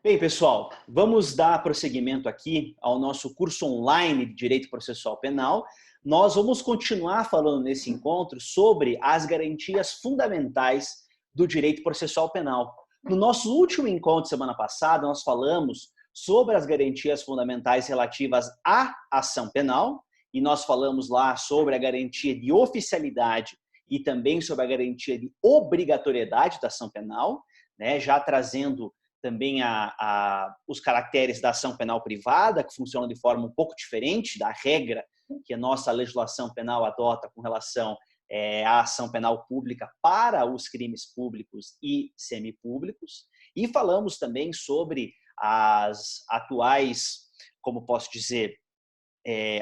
Bem, pessoal, vamos dar prosseguimento aqui ao nosso curso online de Direito Processual Penal. Nós vamos continuar falando nesse encontro sobre as garantias fundamentais do direito processual penal. No nosso último encontro, semana passada, nós falamos sobre as garantias fundamentais relativas à ação penal, e nós falamos lá sobre a garantia de oficialidade e também sobre a garantia de obrigatoriedade da ação penal, né, já trazendo também os caracteres da ação penal privada, que funcionam de forma um pouco diferente da regra que a nossa legislação penal adota com relação à ação penal pública para os crimes públicos e semipúblicos. E falamos também sobre as atuais, como posso dizer,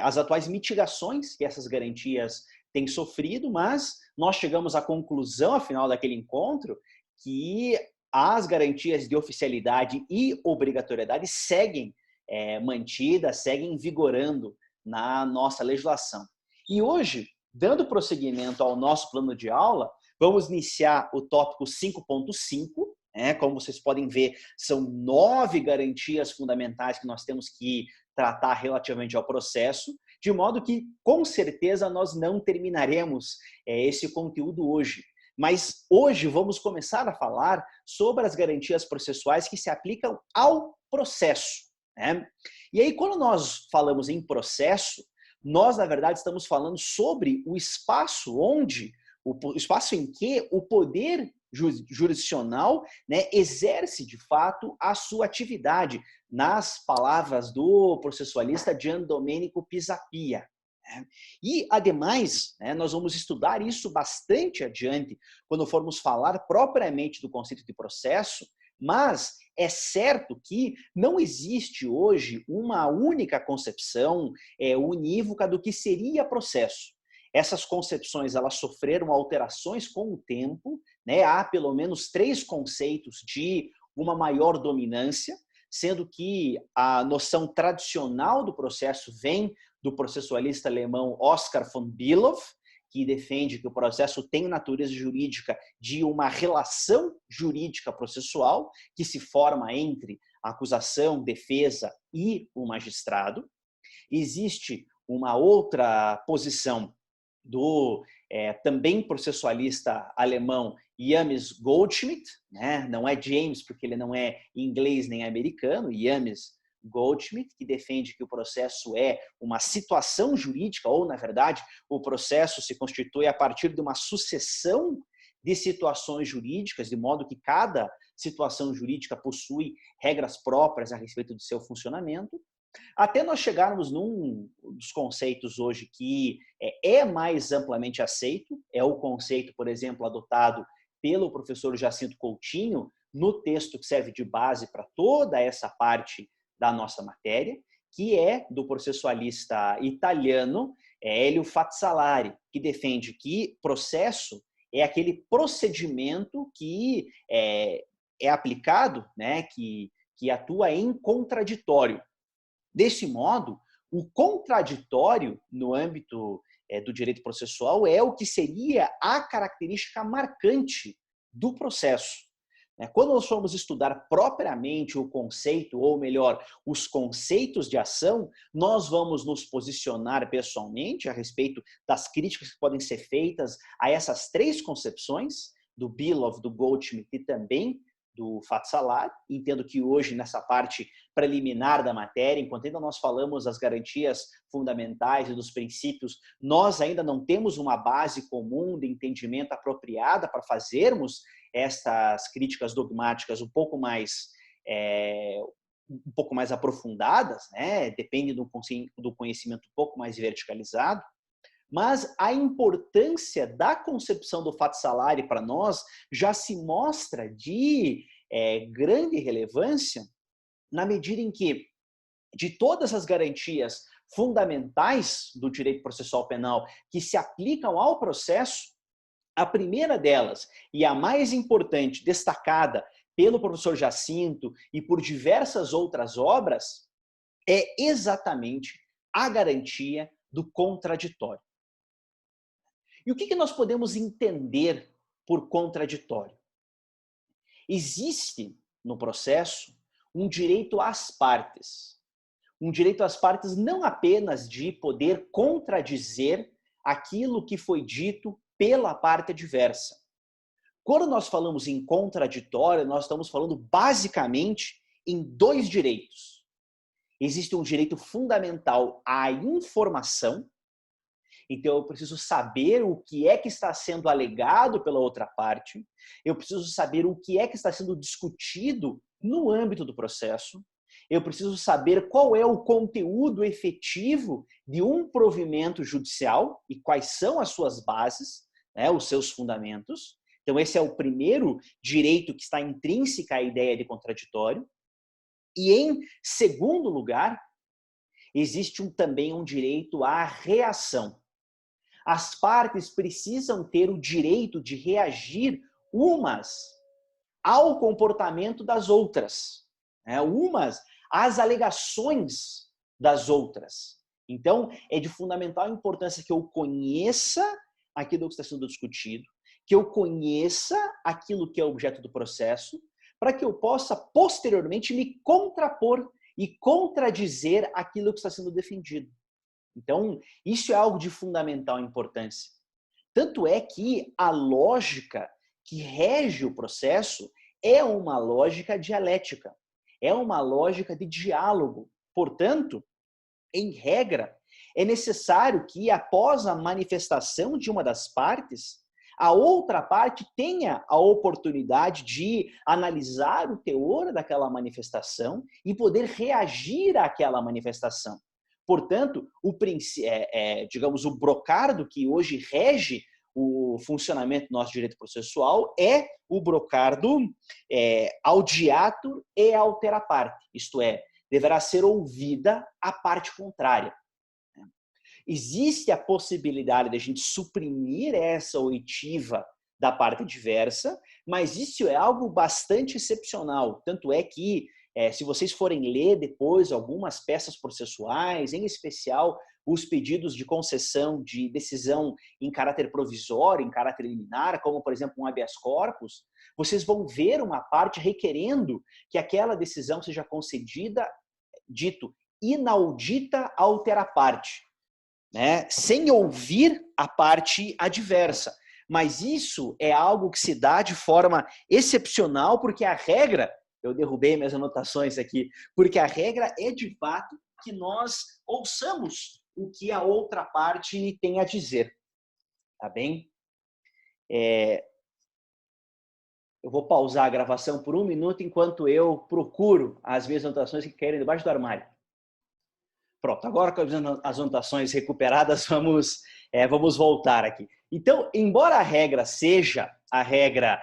as atuais mitigações que essas garantias têm sofrido, mas nós chegamos à conclusão, ao final daquele encontro, que as garantias de oficialidade e obrigatoriedade seguem mantidas, seguem vigorando na nossa legislação. E hoje, dando prosseguimento ao nosso plano de aula, vamos iniciar o tópico 5.5. Como vocês podem ver, são 9 garantias fundamentais que nós temos que tratar relativamente ao processo, de modo que, com certeza, nós não terminaremos esse conteúdo hoje. Mas hoje vamos começar a falar sobre as garantias processuais que se aplicam ao processo, né? E aí, quando nós falamos em processo, nós, na verdade, estamos falando sobre o espaço o espaço em que o poder jurisdicional, né, exerce, de fato, a sua atividade, nas palavras do processualista Gian Domenico Pisapia. E, ademais, nós vamos estudar isso bastante adiante quando formos falar propriamente do conceito de processo, mas é certo que não existe hoje uma única concepção unívoca do que seria processo. Essas concepções elas sofreram alterações com o tempo, né? Há pelo menos 3 conceitos de uma maior dominância, sendo que a noção tradicional do processo vem do processualista alemão Oskar von Below, que defende que o processo tem natureza jurídica de uma relação jurídica processual que se forma entre a acusação, defesa e o magistrado. Existe uma outra posição do também processualista alemão James Goldschmidt, né? Não é James porque ele não é inglês nem americano, James Goldschmidt, que defende que o processo é uma situação jurídica, ou, na verdade, o processo se constitui a partir de uma sucessão de situações jurídicas, de modo que cada situação jurídica possui regras próprias a respeito do seu funcionamento, até nós chegarmos num dos conceitos hoje que é mais amplamente aceito, é o conceito, por exemplo, adotado pelo professor Jacinto Coutinho, no texto que serve de base para toda essa parte da nossa matéria, que é do processualista italiano Elio Fazzolari, que defende que processo é aquele procedimento que é aplicado, né, que atua em contraditório. Desse modo, o contraditório no âmbito do direito processual é o que seria a característica marcante do processo. Quando nós formos estudar propriamente o conceito, ou melhor, os conceitos de ação, nós vamos nos posicionar pessoalmente a respeito das críticas que podem ser feitas a essas 3 concepções, do Below, do Goldschmidt e também do Fazzolari. Entendo que hoje, nessa parte preliminar da matéria, enquanto ainda nós falamos das garantias fundamentais e dos princípios, nós ainda não temos uma base comum de entendimento apropriada para fazermos essas críticas dogmáticas um pouco mais aprofundadas, né? Depende do conhecimento um pouco mais verticalizado. Mas a importância da concepção do Fazzolari para nós já se mostra de grande relevância na medida em que, de todas as garantias fundamentais do direito processual penal que se aplicam ao processo, a primeira delas, e a mais importante, destacada pelo professor Jacinto e por diversas outras obras, é exatamente a garantia do contraditório. E o que nós podemos entender por contraditório? Existe no processo um direito às partes. Um direito às partes não apenas de poder contradizer aquilo que foi dito pela parte adversa. Quando nós falamos em contraditório, nós estamos falando basicamente em dois direitos. Existe um direito fundamental à informação. Então, eu preciso saber o que é que está sendo alegado pela outra parte. Eu preciso saber o que é que está sendo discutido no âmbito do processo. Eu preciso saber qual é o conteúdo efetivo de um provimento judicial e quais são as suas bases, né, os seus fundamentos. Então, esse é o primeiro direito que está intrínseca à ideia de contraditório. E, em segundo lugar, existe também um direito à reação. As partes precisam ter o direito de reagir umas ao comportamento das outras, né? Umas às alegações das outras. Então, é de fundamental importância que eu conheça aquilo que está sendo discutido, que eu conheça aquilo que é objeto do processo, para que eu possa, posteriormente, me contrapor e contradizer aquilo que está sendo defendido. Então, isso é algo de fundamental importância. Tanto é que a lógica que rege o processo é uma lógica dialética, é uma lógica de diálogo. Portanto, em regra, é necessário que, após a manifestação de uma das partes, a outra parte tenha a oportunidade de analisar o teor daquela manifestação e poder reagir àquela manifestação. Portanto, digamos, o brocardo que hoje rege o funcionamento do nosso direito processual é o brocardo audiatur e altera parte, isto é, deverá ser ouvida a parte contrária. Existe a possibilidade de a gente suprimir essa oitiva da parte adversa, mas isso é algo bastante excepcional. Tanto é que, se vocês forem ler depois algumas peças processuais, em especial os pedidos de concessão de decisão em caráter provisório, em caráter liminar, como, por exemplo, um habeas corpus, vocês vão ver uma parte requerendo que aquela decisão seja concedida, dito, inaudita altera parte, né? Sem ouvir a parte adversa. Mas isso é algo que se dá de forma excepcional, porque a regra, eu derrubei minhas anotações aqui, porque a regra é de fato que nós ouçamos o que a outra parte tem a dizer. Tá bem? Eu vou pausar a gravação por 1 minuto enquanto eu procuro as minhas anotações que caíram debaixo do armário. Pronto, agora com as anotações recuperadas, vamos voltar aqui. Então, embora a regra seja a regra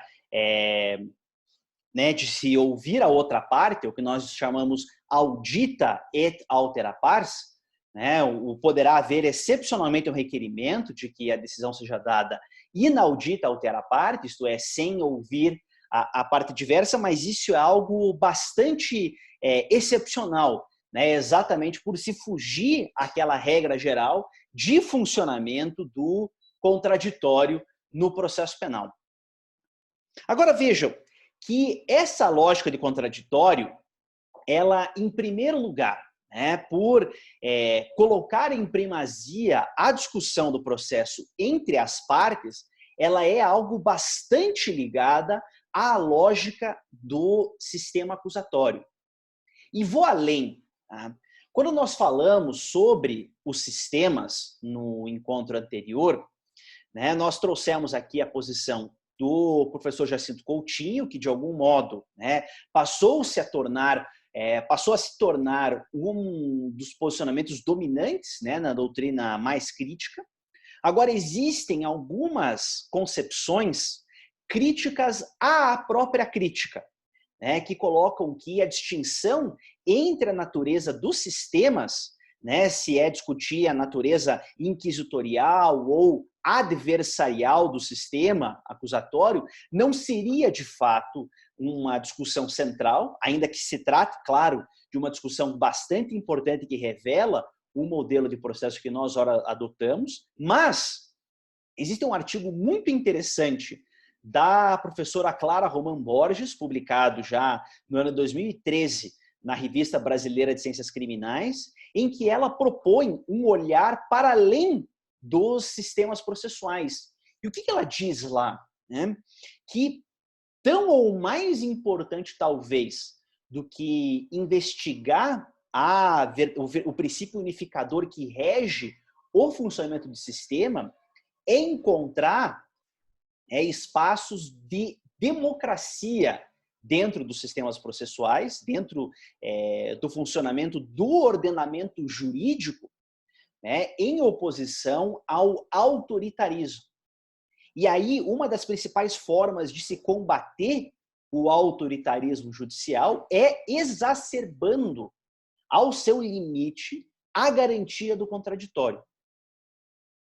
de se ouvir a outra parte, o que nós chamamos audita et altera pars, né, poderá haver excepcionalmente um requerimento de que a decisão seja dada inaudita altera parte, isto é, sem ouvir a parte diversa, mas isso é algo bastante excepcional, né, exatamente por se fugir àquela regra geral de funcionamento do contraditório no processo penal. Agora vejam que essa lógica de contraditório, ela, em primeiro lugar, por colocar em primazia a discussão do processo entre as partes, ela é algo bastante ligada à lógica do sistema acusatório. E vou além. Tá? Quando nós falamos sobre os sistemas no encontro anterior, nós trouxemos aqui a posição do professor Jacinto Coutinho, que de algum modo passou a se tornar um dos posicionamentos dominantes na doutrina mais crítica. Agora, existem algumas concepções críticas à própria crítica, que colocam que a distinção entre a natureza dos sistemas, se é discutir a natureza inquisitorial ou adversarial do sistema acusatório, não seria de fato uma discussão central, ainda que se trate, claro, de uma discussão bastante importante que revela o modelo de processo que nós ora adotamos, mas existe um artigo muito interessante da professora Clara Roman Borges, publicado já no ano 2013 na Revista Brasileira de Ciências Criminais, em que ela propõe um olhar para além dos sistemas processuais. E o que ela diz lá? Né? Que tão ou mais importante, talvez, do que investigar o princípio unificador que rege o funcionamento do sistema é encontrar espaços de democracia dentro dos sistemas processuais, dentro do funcionamento do ordenamento jurídico, né, em oposição ao autoritarismo. E aí, uma das principais formas de se combater o autoritarismo judicial é exacerbando ao seu limite a garantia do contraditório.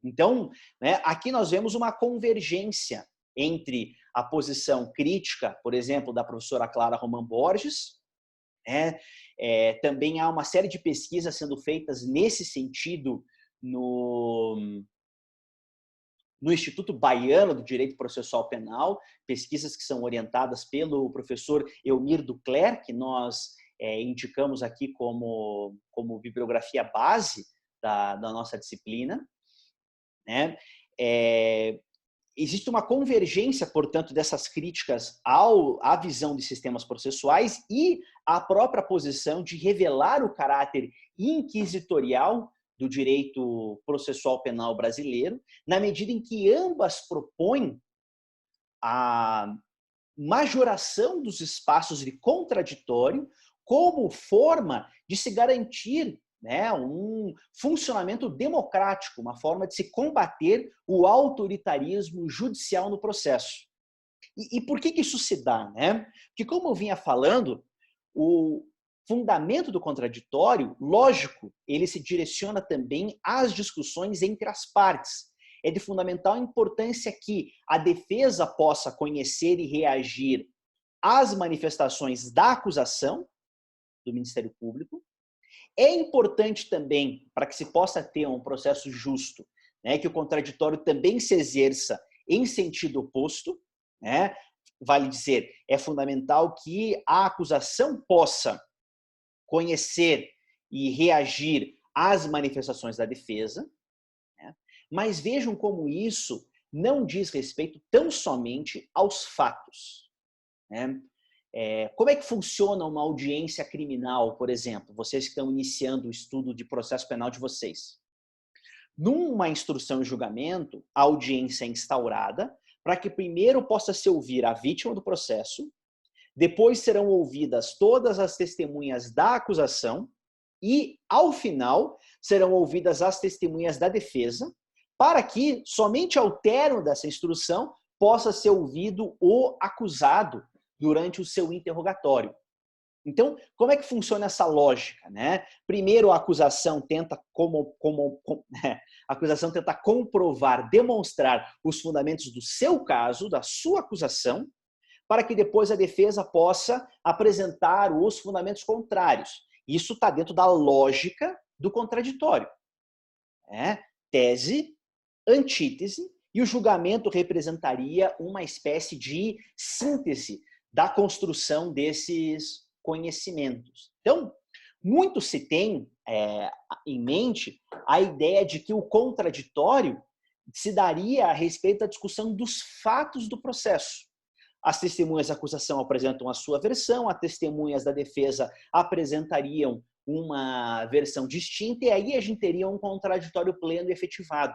Então, né, aqui nós vemos uma convergência entre a posição crítica, por exemplo, da professora Clara Roman Borges. Também há uma série de pesquisas sendo feitas nesse sentido no Instituto Baiano do Direito Processual Penal, pesquisas que são orientadas pelo professor Elmir Ducler, que nós indicamos aqui como bibliografia base da nossa disciplina. Né? Existe uma convergência, portanto, dessas críticas à visão de sistemas processuais e à própria posição de revelar o caráter inquisitorial do direito processual penal brasileiro, na medida em que ambas propõem a majoração dos espaços de contraditório como forma de se garantir, né, um funcionamento democrático, uma forma de se combater o autoritarismo judicial no processo. E por que isso se dá? Né? Porque, como eu vinha falando, o fundamento do contraditório, lógico, ele se direciona também às discussões entre as partes. É de fundamental importância que a defesa possa conhecer e reagir às manifestações da acusação do Ministério Público. É importante também, para que se possa ter um processo justo, né, que o contraditório também se exerça em sentido oposto. Né? Vale dizer, é fundamental que a acusação possa conhecer e reagir às manifestações da defesa, né? Mas vejam como isso não diz respeito tão somente aos fatos. Né? Como é que funciona uma audiência criminal, por exemplo? Vocês que estão iniciando o estudo de processo penal de vocês. Numa instrução e julgamento, a audiência é instaurada para que primeiro possa se ouvir a vítima do processo, depois serão ouvidas todas as testemunhas da acusação e, ao final, serão ouvidas as testemunhas da defesa, para que, somente ao término dessa instrução, possa ser ouvido o acusado durante o seu interrogatório. Então, como é que funciona essa lógica? Né? Primeiro, a acusação tenta comprovar, demonstrar os fundamentos do seu caso, da sua acusação, para que depois a defesa possa apresentar os fundamentos contrários. Isso está dentro da lógica do contraditório. Tese, antítese, e o julgamento representaria uma espécie de síntese da construção desses conhecimentos. Então, muito se tem em mente a ideia de que o contraditório se daria a respeito da discussão dos fatos do processo. As testemunhas da acusação apresentam a sua versão, as testemunhas da defesa apresentariam uma versão distinta, e aí a gente teria um contraditório pleno e efetivado.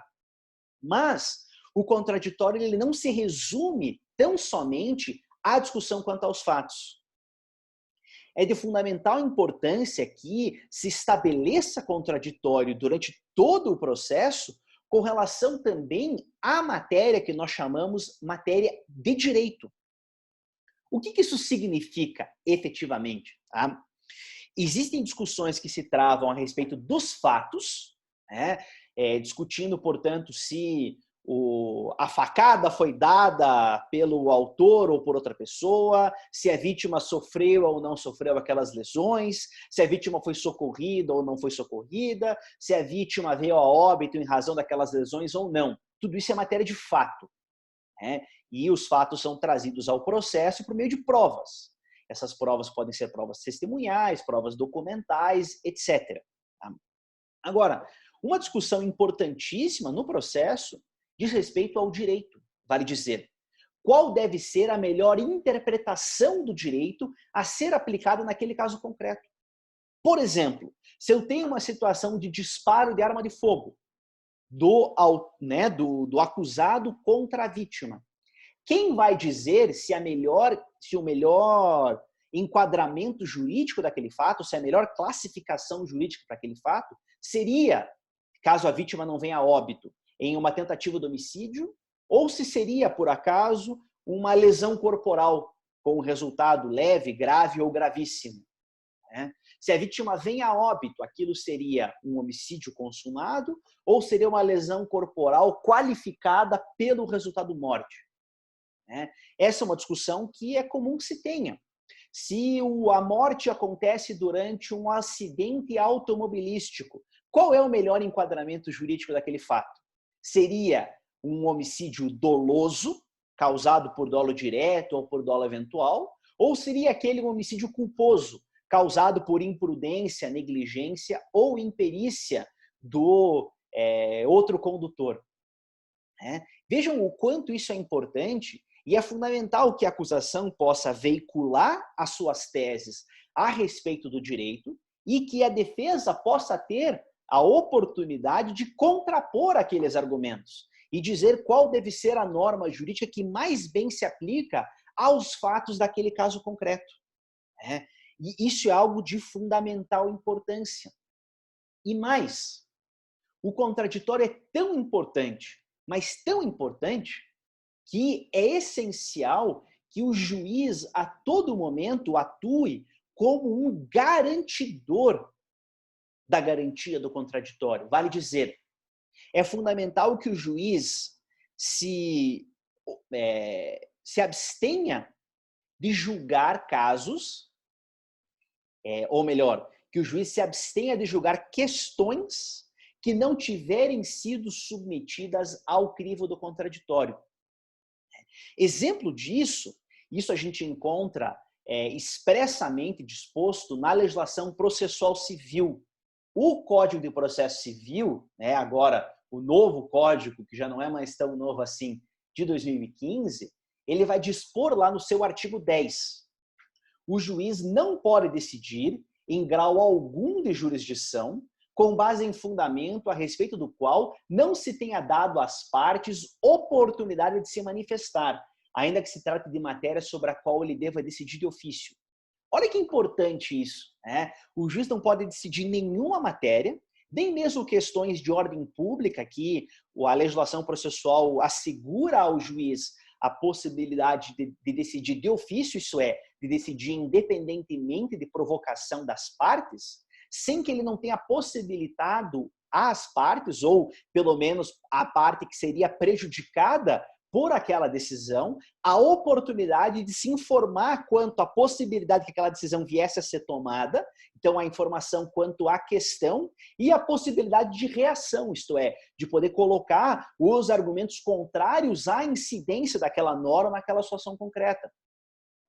Mas o contraditório ele não se resume tão somente à discussão quanto aos fatos. É de fundamental importância que se estabeleça contraditório durante todo o processo com relação também à matéria que nós chamamos matéria de direito. O que isso significa efetivamente? Tá? Existem discussões que se travam a respeito dos fatos, né? Discutindo, portanto, se a facada foi dada pelo autor ou por outra pessoa, se a vítima sofreu ou não sofreu aquelas lesões, se a vítima foi socorrida ou não foi socorrida, se a vítima veio a óbito em razão daquelas lesões ou não. Tudo isso é matéria de fato. E os fatos são trazidos ao processo por meio de provas. Essas provas podem ser provas testemunhais, provas documentais, etc. Tá? Agora, uma discussão importantíssima no processo diz respeito ao direito, vale dizer. Qual deve ser a melhor interpretação do direito a ser aplicada naquele caso concreto? Por exemplo, se eu tenho uma situação de disparo de arma de fogo do acusado contra a vítima, quem vai dizer se o melhor enquadramento jurídico daquele fato, se a melhor classificação jurídica para aquele fato seria, caso a vítima não venha a óbito, em uma tentativa de homicídio, ou se seria, por acaso, uma lesão corporal com resultado leve, grave ou gravíssimo. Né? Se a vítima vem a óbito, aquilo seria um homicídio consumado ou seria uma lesão corporal qualificada pelo resultado morte. Né? Essa é uma discussão que é comum que se tenha. Se a morte acontece durante um acidente automobilístico, qual é o melhor enquadramento jurídico daquele fato? Seria um homicídio doloso, causado por dolo direto ou por dolo eventual, ou seria aquele um homicídio culposo, causado por imprudência, negligência ou imperícia do outro condutor? Vejam o quanto isso é importante e é fundamental que a acusação possa veicular as suas teses a respeito do direito e que a defesa possa ter a oportunidade de contrapor aqueles argumentos e dizer qual deve ser a norma jurídica que mais bem se aplica aos fatos daquele caso concreto. E isso é algo de fundamental importância. E mais, o contraditório é tão importante, mas tão importante, que é essencial que o juiz a todo momento atue como um garantidor da garantia do contraditório. Vale dizer, é fundamental que o juiz se abstenha de julgar casos, ou melhor, que o juiz se abstenha de julgar questões que não tiverem sido submetidas ao crivo do contraditório. Exemplo disso, isso a gente encontra expressamente disposto na legislação processual civil. O Código de Processo Civil, agora o novo código, que já não é mais tão novo assim, de 2015, ele vai dispor lá no seu artigo 10. O juiz não pode decidir, em grau algum de jurisdição, com base em fundamento a respeito do qual não se tenha dado às partes oportunidade de se manifestar, ainda que se trate de matéria sobre a qual ele deva decidir de ofício. Olha que importante isso. O juiz não pode decidir nenhuma matéria, nem mesmo questões de ordem pública, que a legislação processual assegura ao juiz a possibilidade de decidir de ofício, isso é, de decidir independentemente de provocação das partes, sem que ele não tenha possibilitado às partes, ou pelo menos a parte que seria prejudicada por aquela decisão, a oportunidade de se informar quanto à possibilidade que aquela decisão viesse a ser tomada, então a informação quanto à questão e a possibilidade de reação, isto é, de poder colocar os argumentos contrários à incidência daquela norma naquela situação concreta.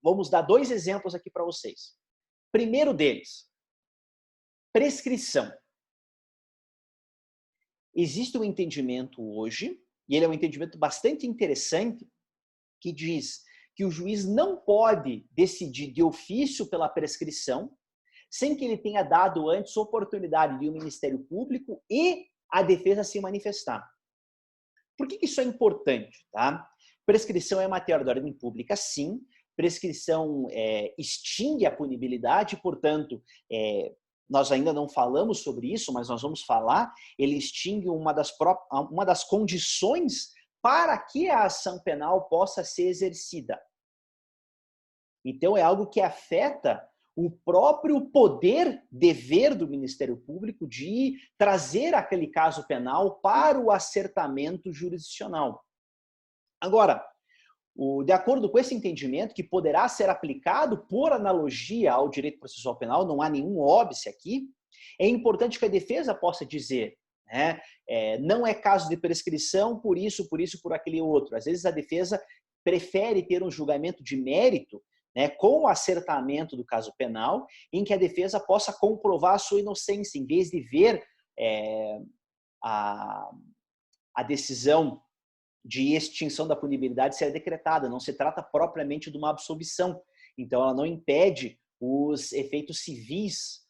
Vamos dar 2 exemplos aqui para vocês. Primeiro deles, prescrição. Existe um entendimento hoje, e ele é um entendimento bastante interessante, que diz que o juiz não pode decidir de ofício pela prescrição, sem que ele tenha dado antes oportunidade de o Ministério Público e a defesa se manifestar. Por que isso é importante? Tá? Prescrição é matéria da ordem pública, sim. Prescrição extingue a punibilidade, portanto, nós ainda não falamos sobre isso, mas nós vamos falar, ele extingue uma das condições para que a ação penal possa ser exercida. Então, é algo que afeta o próprio poder, dever do Ministério Público de trazer aquele caso penal para o acertamento jurisdicional. Agora, de acordo com esse entendimento, que poderá ser aplicado por analogia ao direito processual penal, não há nenhum óbice aqui, é importante que a defesa possa dizer, não é caso de prescrição por isso, por aquele outro. Às vezes a defesa prefere ter um julgamento de mérito né, com o acertamento do caso penal, em que a defesa possa comprovar a sua inocência, em vez de ver a decisão de extinção da punibilidade ser decretada. Não se trata propriamente de uma absolvição. Então, ela não impede os efeitos civis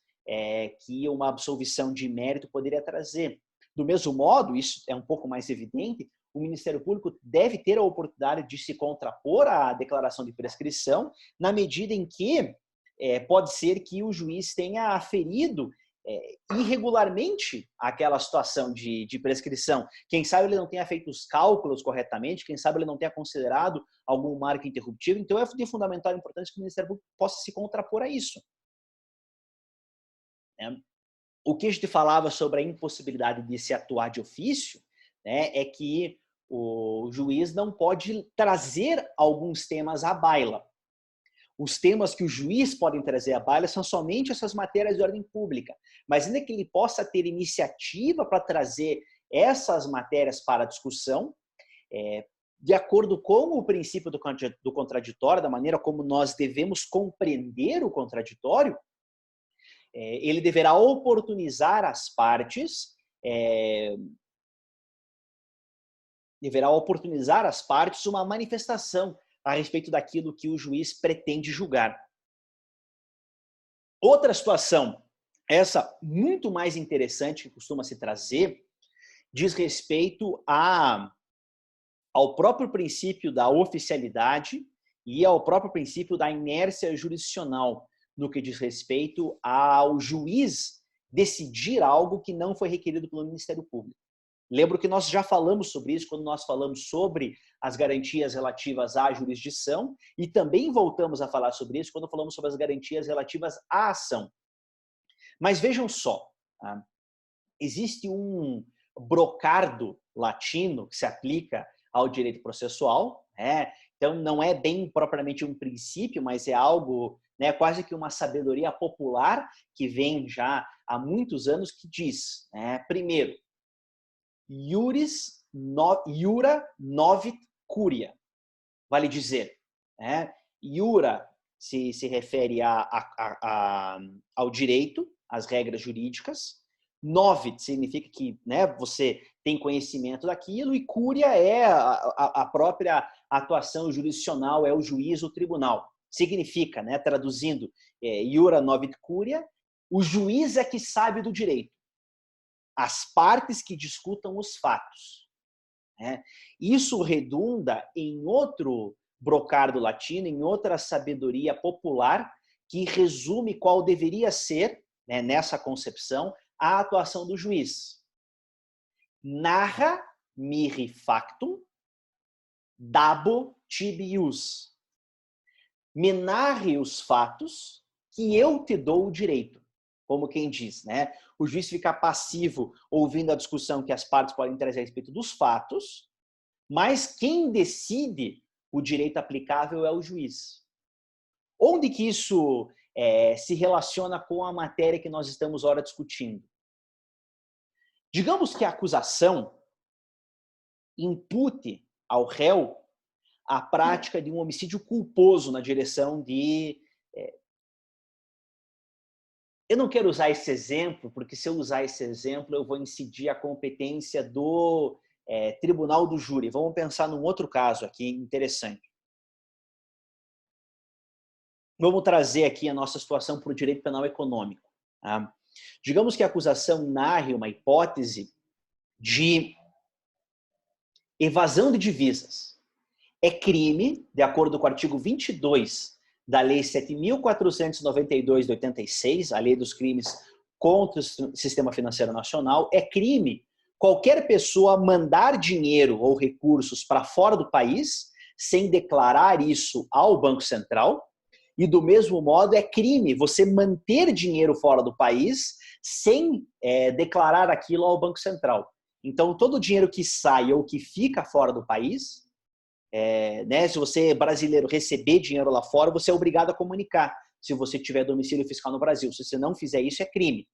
que uma absolvição de mérito poderia trazer. Do mesmo modo, isso é um pouco mais evidente, o Ministério Público deve ter a oportunidade de se contrapor à declaração de prescrição, na medida em que pode ser que o juiz tenha aferido irregularmente aquela situação de prescrição. Quem sabe ele não tenha feito os cálculos corretamente, quem sabe ele não tenha considerado algum marco interruptivo. Então, é de fundamental importância que o Ministério Público possa se contrapor a isso. O que a gente falava sobre a impossibilidade de se atuar de ofício, né, é que o juiz não pode trazer alguns temas à baila. Os temas que o juiz pode trazer à baila são somente essas matérias de ordem pública. Mas ainda que ele possa ter iniciativa para trazer essas matérias para a discussão, de acordo com o princípio do contraditório, da maneira como nós devemos compreender o contraditório, ele deverá oportunizar as partes, uma manifestação a respeito daquilo que o juiz pretende julgar. Outra situação, essa muito mais interessante que costuma se trazer, diz respeito ao próprio princípio da oficialidade e ao próprio princípio da inércia jurisdicional, no que diz respeito ao juiz decidir algo que não foi requerido pelo Ministério Público. Lembro que nós já falamos sobre isso quando nós falamos sobre as garantias relativas à jurisdição e também voltamos a falar sobre isso quando falamos sobre as garantias relativas à ação. Mas vejam só, existe um brocardo latino que se aplica ao direito processual, então não é bem propriamente um princípio, mas é algo, quase que uma sabedoria popular que vem já há muitos anos, que diz, primeiro, iura novit curia. Vale dizer, iura se refere ao direito, às regras jurídicas. Novit significa que você tem conhecimento daquilo, e curia é a própria atuação jurisdicional, é o juiz, o tribunal. Significa, traduzindo, iura novit curia, o juiz é que sabe do direito. As partes que discutam os fatos. Isso redunda em outro brocardo latino, em outra sabedoria popular, que resume qual deveria ser, nessa concepção, a atuação do juiz. Narra mihi factum, dabo tibi ius. Me narre os fatos que eu te dou o direito. Como quem diz, o juiz fica passivo ouvindo a discussão que as partes podem trazer a respeito dos fatos, mas quem decide o direito aplicável é o juiz. Onde que isso se relaciona com a matéria que nós estamos ora discutindo? Digamos que a acusação impute ao réu a prática de um homicídio culposo na direção de... Eu não quero usar esse exemplo, porque se eu usar esse exemplo, eu vou incidir a competência do tribunal do júri. Vamos pensar num outro caso aqui interessante. Vamos trazer aqui a nossa situação para o direito penal econômico. Tá? Digamos que a acusação narre uma hipótese de evasão de divisas. É crime, de acordo com o artigo 22 da Lei 7.492 de 86, a Lei dos Crimes contra o Sistema Financeiro Nacional, é crime qualquer pessoa mandar dinheiro ou recursos para fora do país sem declarar isso ao Banco Central, e do mesmo modo é crime você manter dinheiro fora do país sem declarar aquilo ao Banco Central. Então, todo o dinheiro que sai ou que fica fora do país, se você, brasileiro, receber dinheiro lá fora, você é obrigado a comunicar se você tiver domicílio fiscal no Brasil. Se você não fizer isso, é crime.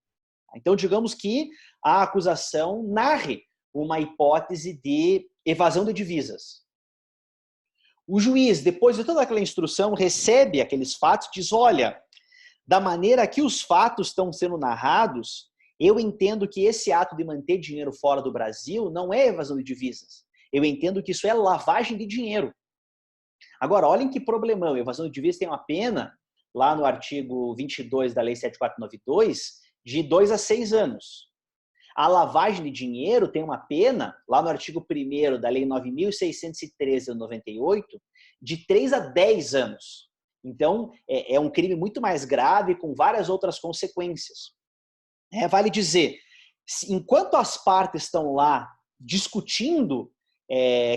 Então, digamos que a acusação narre uma hipótese de evasão de divisas. O juiz, depois de toda aquela instrução, recebe aqueles fatos e diz, olha, da maneira que os fatos estão sendo narrados, eu entendo que esse ato de manter dinheiro fora do Brasil não é evasão de divisas. Eu entendo que isso é lavagem de dinheiro. Agora, olhem que problemão. Evasão de divisas tem uma pena, lá no artigo 22 da Lei 7492, de 2 a 6 anos. A lavagem de dinheiro tem uma pena, lá no artigo 1º da Lei 9.613 de 98, de 3 a 10 anos. Então, é um crime muito mais grave, com várias outras consequências. Vale dizer, enquanto as partes estão lá discutindo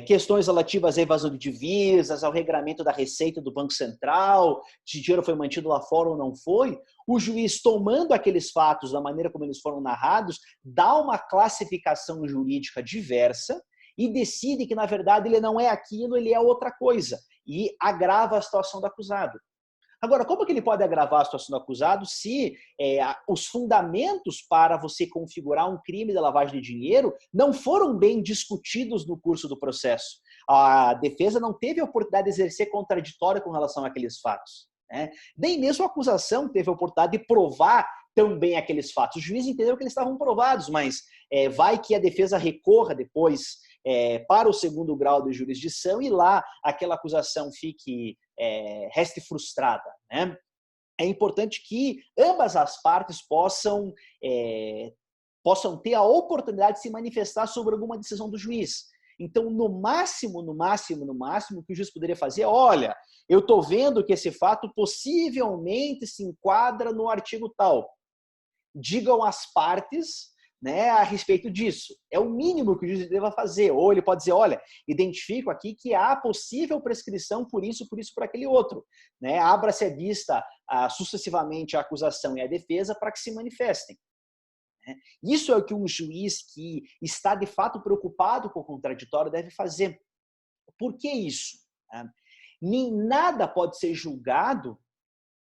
questões relativas à evasão de divisas, ao regramento da receita do Banco Central, se o dinheiro foi mantido lá fora ou não foi, o juiz, tomando aqueles fatos da maneira como eles foram narrados, dá uma classificação jurídica diversa e decide que, na verdade, ele não é aquilo, ele é outra coisa, e agrava a situação do acusado. Agora, como que ele pode agravar a situação do acusado se os fundamentos para você configurar um crime de lavagem de dinheiro não foram bem discutidos no curso do processo? A defesa não teve a oportunidade de exercer contraditório com relação àqueles fatos, né? Nem mesmo a acusação teve a oportunidade de provar também aqueles fatos. O juiz entendeu que eles estavam provados, mas vai que a defesa recorra depois para o 2º grau de jurisdição e lá aquela acusação reste frustrada, né? É importante que ambas as partes possam ter a oportunidade de se manifestar sobre alguma decisão do juiz. Então, no máximo, o que o juiz poderia fazer é, olha, eu estou vendo que esse fato possivelmente se enquadra no artigo tal. Digam as partes, né, a respeito disso. É o mínimo que o juiz deva fazer. Ou ele pode dizer, olha, identifico aqui que há possível prescrição por isso, por aquele outro, né? Abra-se a vista sucessivamente a acusação e a defesa para que se manifestem. Isso é o que um juiz que está de fato preocupado com o contraditório deve fazer. Por que isso? Nem nada pode ser julgado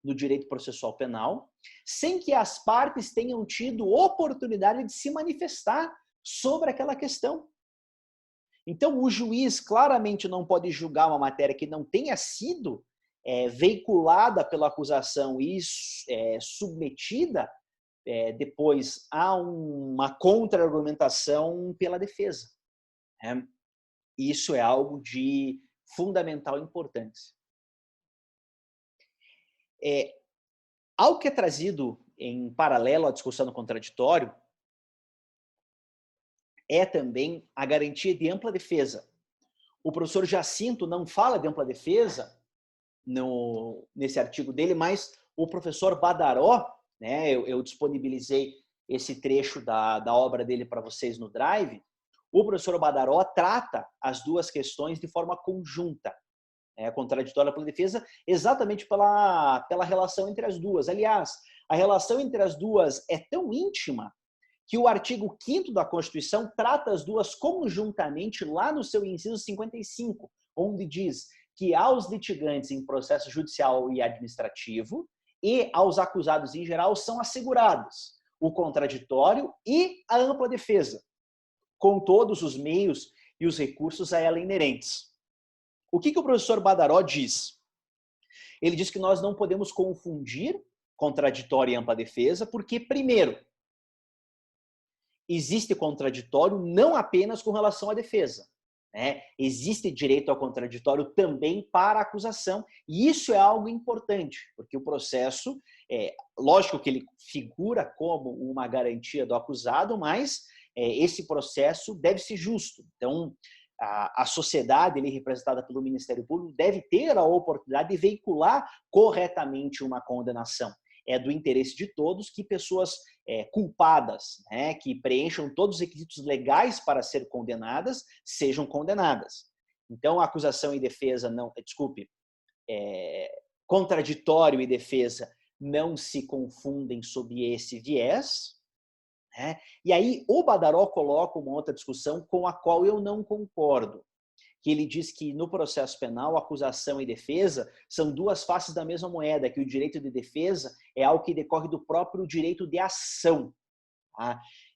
no direito processual penal sem que as partes tenham tido oportunidade de se manifestar sobre aquela questão. Então, o juiz claramente não pode julgar uma matéria que não tenha sido veiculada pela acusação e submetida depois a uma contra-argumentação pela defesa. Isso é algo de fundamental importância. Algo que é trazido em paralelo à discussão do contraditório é também a garantia de ampla defesa. O professor Jacinto não fala de ampla defesa nesse artigo dele, mas o professor Badaró, né, eu disponibilizei esse trecho da obra dele para vocês no Drive. O professor Badaró trata as duas questões de forma conjunta. Contraditório pela defesa, exatamente pela relação entre as duas. Aliás, a relação entre as duas é tão íntima que o artigo 5º da Constituição trata as duas conjuntamente lá no seu inciso 55, onde diz que aos litigantes em processo judicial e administrativo e aos acusados em geral são assegurados o contraditório e a ampla defesa, com todos os meios e os recursos a ela inerentes. O que o professor Badaró diz? Ele diz que nós não podemos confundir contraditório e ampla defesa, porque, primeiro, existe contraditório não apenas com relação à defesa. Existe direito ao contraditório também para a acusação, e isso é algo importante, porque o processo, lógico que ele figura como uma garantia do acusado, mas esse processo deve ser justo. Então, a sociedade, representada pelo Ministério Público, deve ter a oportunidade de veicular corretamente uma condenação. É do interesse de todos que pessoas culpadas, que preencham todos os requisitos legais para ser condenadas, sejam condenadas. Então, a acusação e defesa contraditório e defesa não se confundem sob esse viés. E aí o Badaró coloca uma outra discussão com a qual eu não concordo, que ele diz que no processo penal, acusação e defesa são duas faces da mesma moeda, que o direito de defesa é algo que decorre do próprio direito de ação.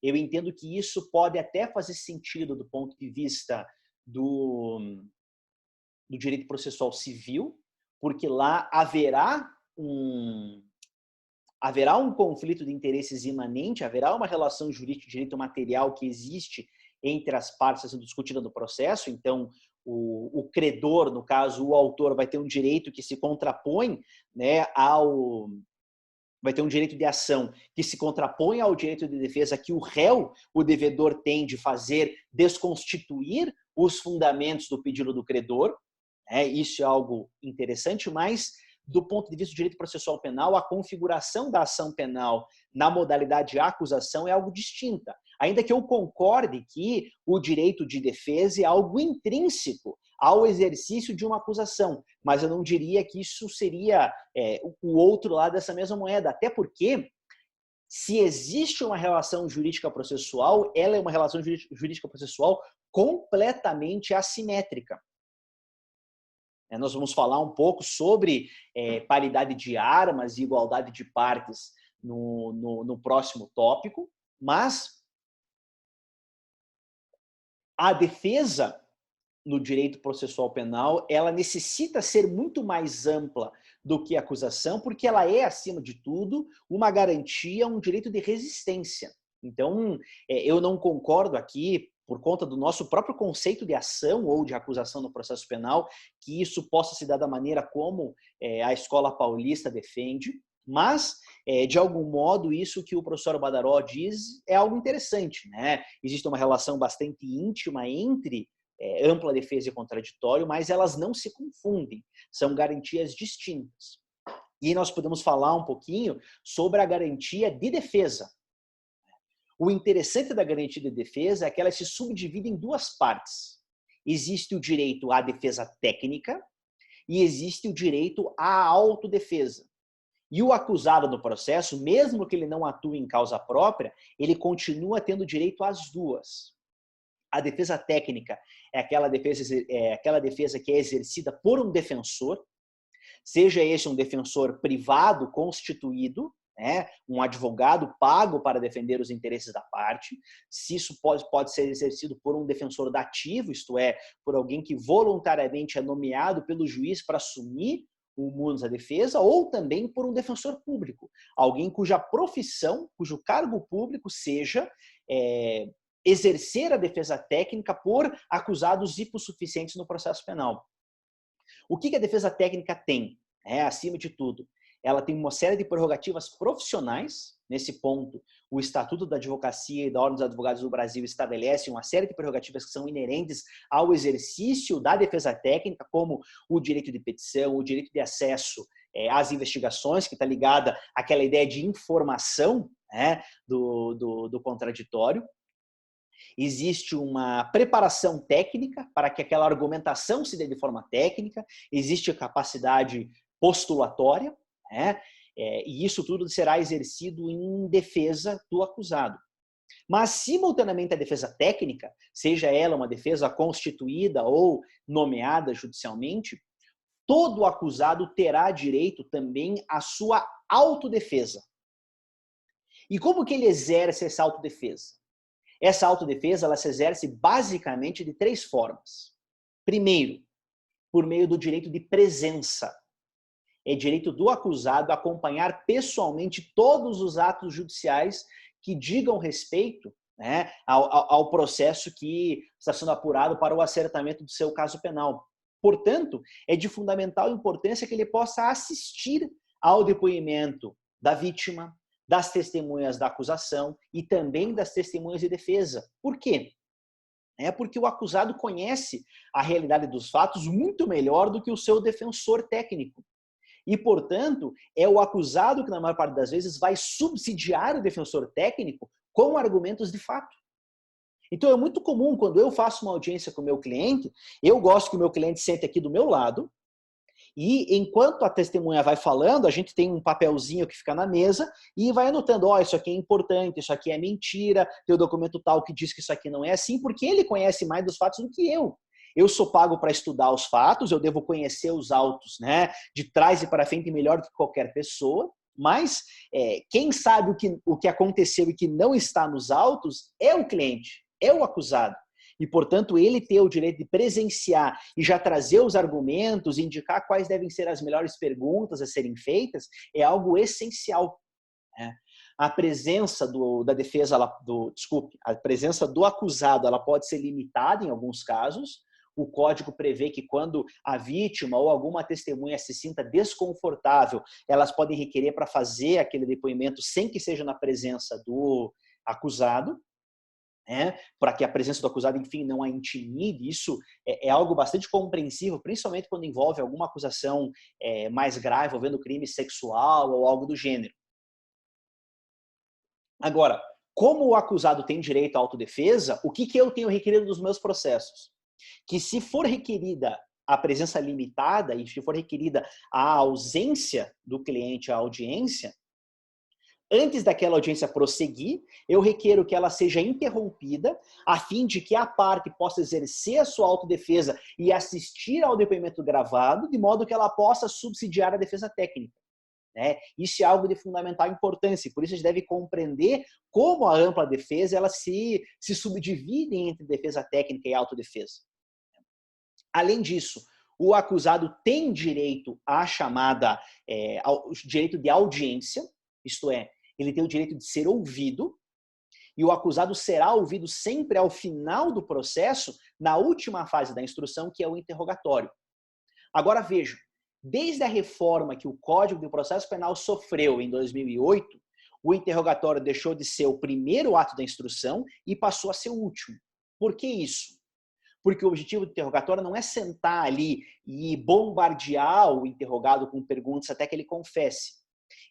Eu entendo que isso pode até fazer sentido do ponto de vista do direito processual civil, porque lá haverá um conflito de interesses imanente, haverá uma relação jurídica de direito material que existe entre as partes sendo discutida no processo. Então, o credor, no caso, o autor, vai ter um direito que se contrapõe, né, vai ter um direito de ação que se contrapõe ao direito de defesa que o réu, o devedor, tem de fazer desconstituir os fundamentos do pedido do credor. Isso é algo interessante, mas do ponto de vista do direito processual penal, a configuração da ação penal na modalidade acusação é algo distinta. Ainda que eu concorde que o direito de defesa é algo intrínseco ao exercício de uma acusação, mas eu não diria que isso seria o outro lado dessa mesma moeda, até porque se existe uma relação jurídica processual, ela é uma relação jurídica processual completamente assimétrica. Nós vamos falar um pouco sobre paridade de armas e igualdade de partes no próximo tópico, mas a defesa no direito processual penal, ela necessita ser muito mais ampla do que a acusação, porque ela é, acima de tudo, uma garantia, um direito de resistência. Então, eu não concordo aqui, por conta do nosso próprio conceito de ação ou de acusação no processo penal, que isso possa se dar da maneira como a escola paulista defende, mas, de algum modo, isso que o professor Badaró diz é algo interessante, né? Existe uma relação bastante íntima entre ampla defesa e contraditório, mas elas não se confundem, são garantias distintas. E nós podemos falar um pouquinho sobre a garantia de defesa. O interessante da garantia de defesa é que ela se subdivide em duas partes. Existe o direito à defesa técnica e existe o direito à autodefesa. E o acusado no processo, mesmo que ele não atue em causa própria, ele continua tendo direito às duas. A defesa técnica é aquela defesa que é exercida por um defensor, seja esse um defensor privado constituído, um advogado pago para defender os interesses da parte, se isso pode ser exercido por um defensor dativo, isto é, por alguém que voluntariamente é nomeado pelo juiz para assumir o munus da defesa, ou também por um defensor público, alguém cuja profissão, cujo cargo público seja exercer a defesa técnica por acusados hipossuficientes no processo penal. O que a defesa técnica tem? Acima de tudo, ela tem uma série de prerrogativas profissionais. Nesse ponto, o Estatuto da Advocacia e da Ordem dos Advogados do Brasil estabelece uma série de prerrogativas que são inerentes ao exercício da defesa técnica, como o direito de petição, o direito de acesso às investigações, que está ligada àquela ideia de informação do contraditório. Existe uma preparação técnica para que aquela argumentação se dê de forma técnica, existe a capacidade postulatória, e isso tudo será exercido em defesa do acusado. Mas, simultaneamente à defesa técnica, seja ela uma defesa constituída ou nomeada judicialmente, todo acusado terá direito também à sua autodefesa. E como que ele exerce essa autodefesa? Essa autodefesa ela se exerce basicamente de três formas. Primeiro, por meio do direito de presença. É direito do acusado acompanhar pessoalmente todos os atos judiciais que digam respeito ao processo que está sendo apurado para o acertamento do seu caso penal. Portanto, é de fundamental importância que ele possa assistir ao depoimento da vítima, das testemunhas da acusação e também das testemunhas de defesa. Por quê? Porque o acusado conhece a realidade dos fatos muito melhor do que o seu defensor técnico. E, portanto, é o acusado que, na maior parte das vezes, vai subsidiar o defensor técnico com argumentos de fato. Então, é muito comum, quando eu faço uma audiência com o meu cliente, eu gosto que o meu cliente sente aqui do meu lado, e enquanto a testemunha vai falando, a gente tem um papelzinho que fica na mesa e vai anotando, isso aqui é importante, isso aqui é mentira, tem o documento tal que diz que isso aqui não é assim, porque ele conhece mais dos fatos do que eu. Eu sou pago para estudar os fatos, eu devo conhecer os autos, de trás e para frente melhor do que qualquer pessoa, mas quem sabe o que aconteceu e que não está nos autos é o cliente, é o acusado. e, portanto, ele ter o direito de presenciar e já trazer os argumentos, indicar quais devem ser as melhores perguntas a serem feitas, é algo essencial, né? A presença da defesa, a presença do acusado, ela pode ser limitada em alguns casos. O código prevê que quando a vítima ou alguma testemunha se sinta desconfortável, elas podem requerer para fazer aquele depoimento sem que seja na presença do acusado, né? Para que a presença do acusado, enfim, não a intimide. Isso é algo bastante compreensível, principalmente quando envolve alguma acusação mais grave, envolvendo crime sexual ou algo do gênero. Agora, como o acusado tem direito à autodefesa, o que eu tenho requerido dos meus processos? Que se for requerida a presença limitada e se for requerida a ausência do cliente à audiência, antes daquela audiência prosseguir, eu requero que ela seja interrompida, a fim de que a parte possa exercer a sua autodefesa e assistir ao depoimento gravado, de modo que ela possa subsidiar a defesa técnica, né? Isso é algo de fundamental importância, por isso a gente deve compreender como a ampla defesa ela se subdivide entre defesa técnica e autodefesa. Além disso, o acusado tem direito à chamada, ao direito de audiência, isto é, ele tem o direito de ser ouvido, e o acusado será ouvido sempre ao final do processo, na última fase da instrução, que é o interrogatório. Agora vejam, desde a reforma que o Código de Processo Penal sofreu em 2008, o interrogatório deixou de ser o primeiro ato da instrução e passou a ser o último. Por que isso? Porque o objetivo do interrogatório não é sentar ali e bombardear o interrogado com perguntas até que ele confesse.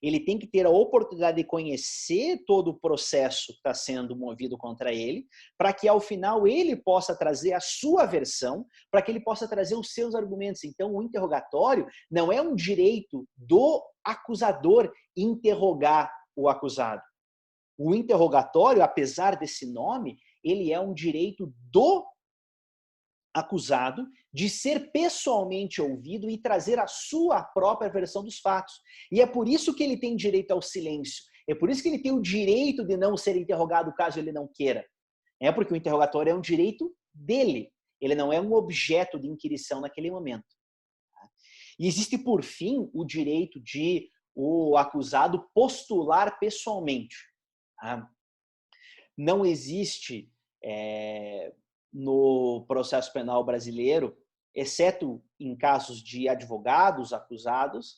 Ele tem que ter a oportunidade de conhecer todo o processo que está sendo movido contra ele, para que ao final ele possa trazer a sua versão, para que ele possa trazer os seus argumentos. Então, o interrogatório não é um direito do acusador interrogar o acusado. O interrogatório, apesar desse nome, ele é um direito do acusado de ser pessoalmente ouvido e trazer a sua própria versão dos fatos. E é por isso que ele tem direito ao silêncio. É por isso que ele tem o direito de não ser interrogado caso ele não queira. É porque o interrogatório é um direito dele. Ele não é um objeto de inquirição naquele momento. E existe, por fim, o direito de o acusado postular pessoalmente. Não existe no processo penal brasileiro, exceto em casos de advogados acusados,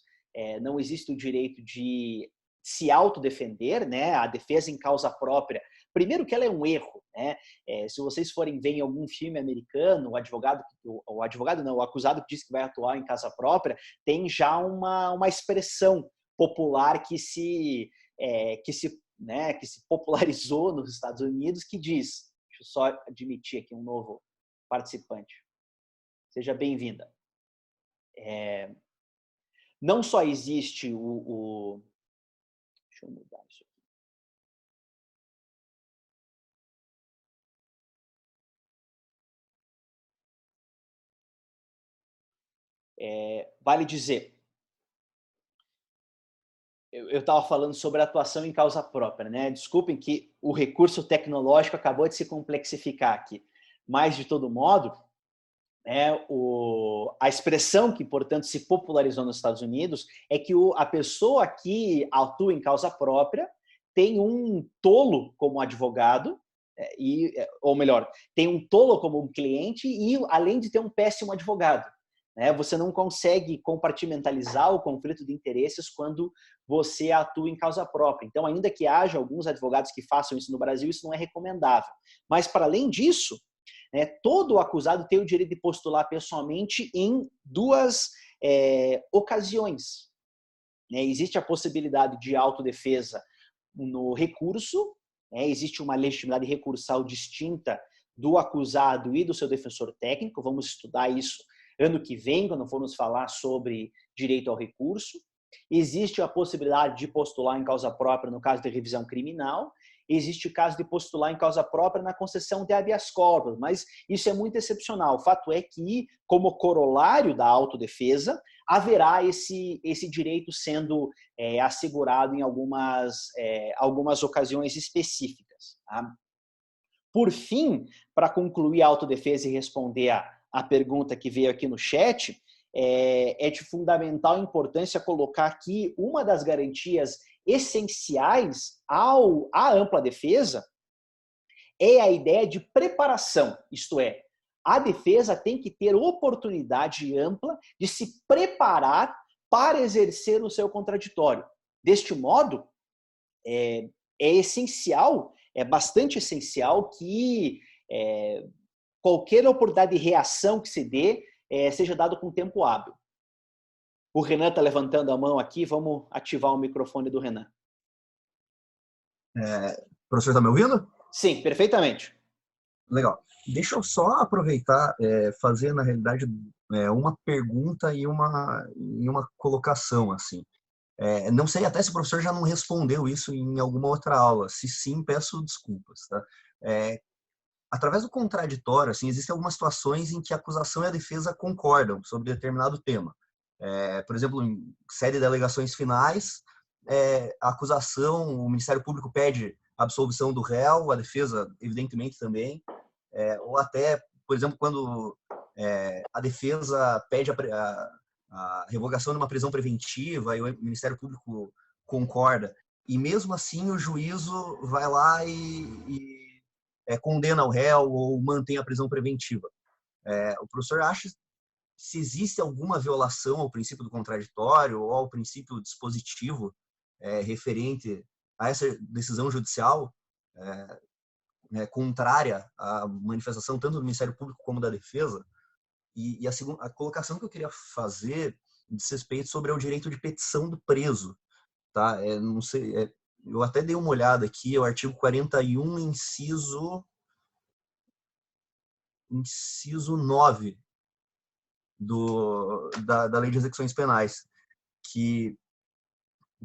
não existe o direito de se autodefender, né? A defesa em causa própria. Primeiro que ela é um erro, né? Se vocês forem ver em algum filme americano, o acusado que diz que vai atuar em causa própria, tem já uma expressão popular que se popularizou nos Estados Unidos, que diz: deixa eu só admitir aqui um novo participante. Seja bem-vinda. Não só existe deixa eu mudar isso aqui. Vale dizer, eu estava falando sobre a atuação em causa própria, né? Desculpem que o recurso tecnológico acabou de se complexificar aqui. Mas, de todo modo, a expressão que, portanto, se popularizou nos Estados Unidos é que a pessoa que atua em causa própria tem um tolo como advogado, ou melhor, tem um tolo como um cliente e, além de ter um péssimo advogado. Você não consegue compartimentalizar o conflito de interesses quando você atua em causa própria. Então, ainda que haja alguns advogados que façam isso no Brasil, isso não é recomendável. Mas, para além disso, todo acusado tem o direito de postular pessoalmente em duas ocasiões. Existe a possibilidade de autodefesa no recurso, existe uma legitimidade recursal distinta do acusado e do seu defensor técnico. Vamos estudar isso ano que vem, quando formos falar sobre direito ao recurso. Existe a possibilidade de postular em causa própria no caso de revisão criminal. Existe o caso de postular em causa própria na concessão de habeas corpus, mas isso é muito excepcional. O fato é que, como corolário da autodefesa, haverá esse direito sendo assegurado em algumas ocasiões específicas. Tá? Por fim, para concluir a autodefesa e responder a pergunta que veio aqui no chat, é de fundamental importância colocar aqui uma das garantias essenciais à ampla defesa é a ideia de preparação, isto é, a defesa tem que ter oportunidade ampla de se preparar para exercer o seu contraditório. Deste modo, é essencial, é bastante essencial que qualquer oportunidade de reação que se dê seja dado com tempo hábil. O Renan está levantando a mão aqui, vamos ativar o microfone do Renan. Professor, está me ouvindo? Sim, perfeitamente. Legal. Deixa eu só aproveitar, fazer, na realidade, uma pergunta e uma colocação, assim. Não sei até se o professor já não respondeu isso em alguma outra aula. Se sim, peço desculpas, tá? Através do contraditório, assim, existem algumas situações em que a acusação e a defesa concordam sobre determinado tema. Por exemplo, em série de alegações finais, a acusação, o Ministério Público pede a absolvição do réu, a defesa, evidentemente, também. Ou até, por exemplo, quando a defesa pede a revogação de uma prisão preventiva e o Ministério Público concorda. E mesmo assim o juízo vai lá e condena o réu ou mantém a prisão preventiva. O professor acha se existe alguma violação ao princípio do contraditório ou ao princípio dispositivo referente a essa decisão judicial contrária à manifestação tanto do Ministério Público como da defesa? E a colocação que eu queria fazer diz respeito sobre o direito de petição do preso. Tá? Não sei, eu até dei uma olhada aqui, é o artigo 41, inciso 9 da Lei de Execuções Penais, que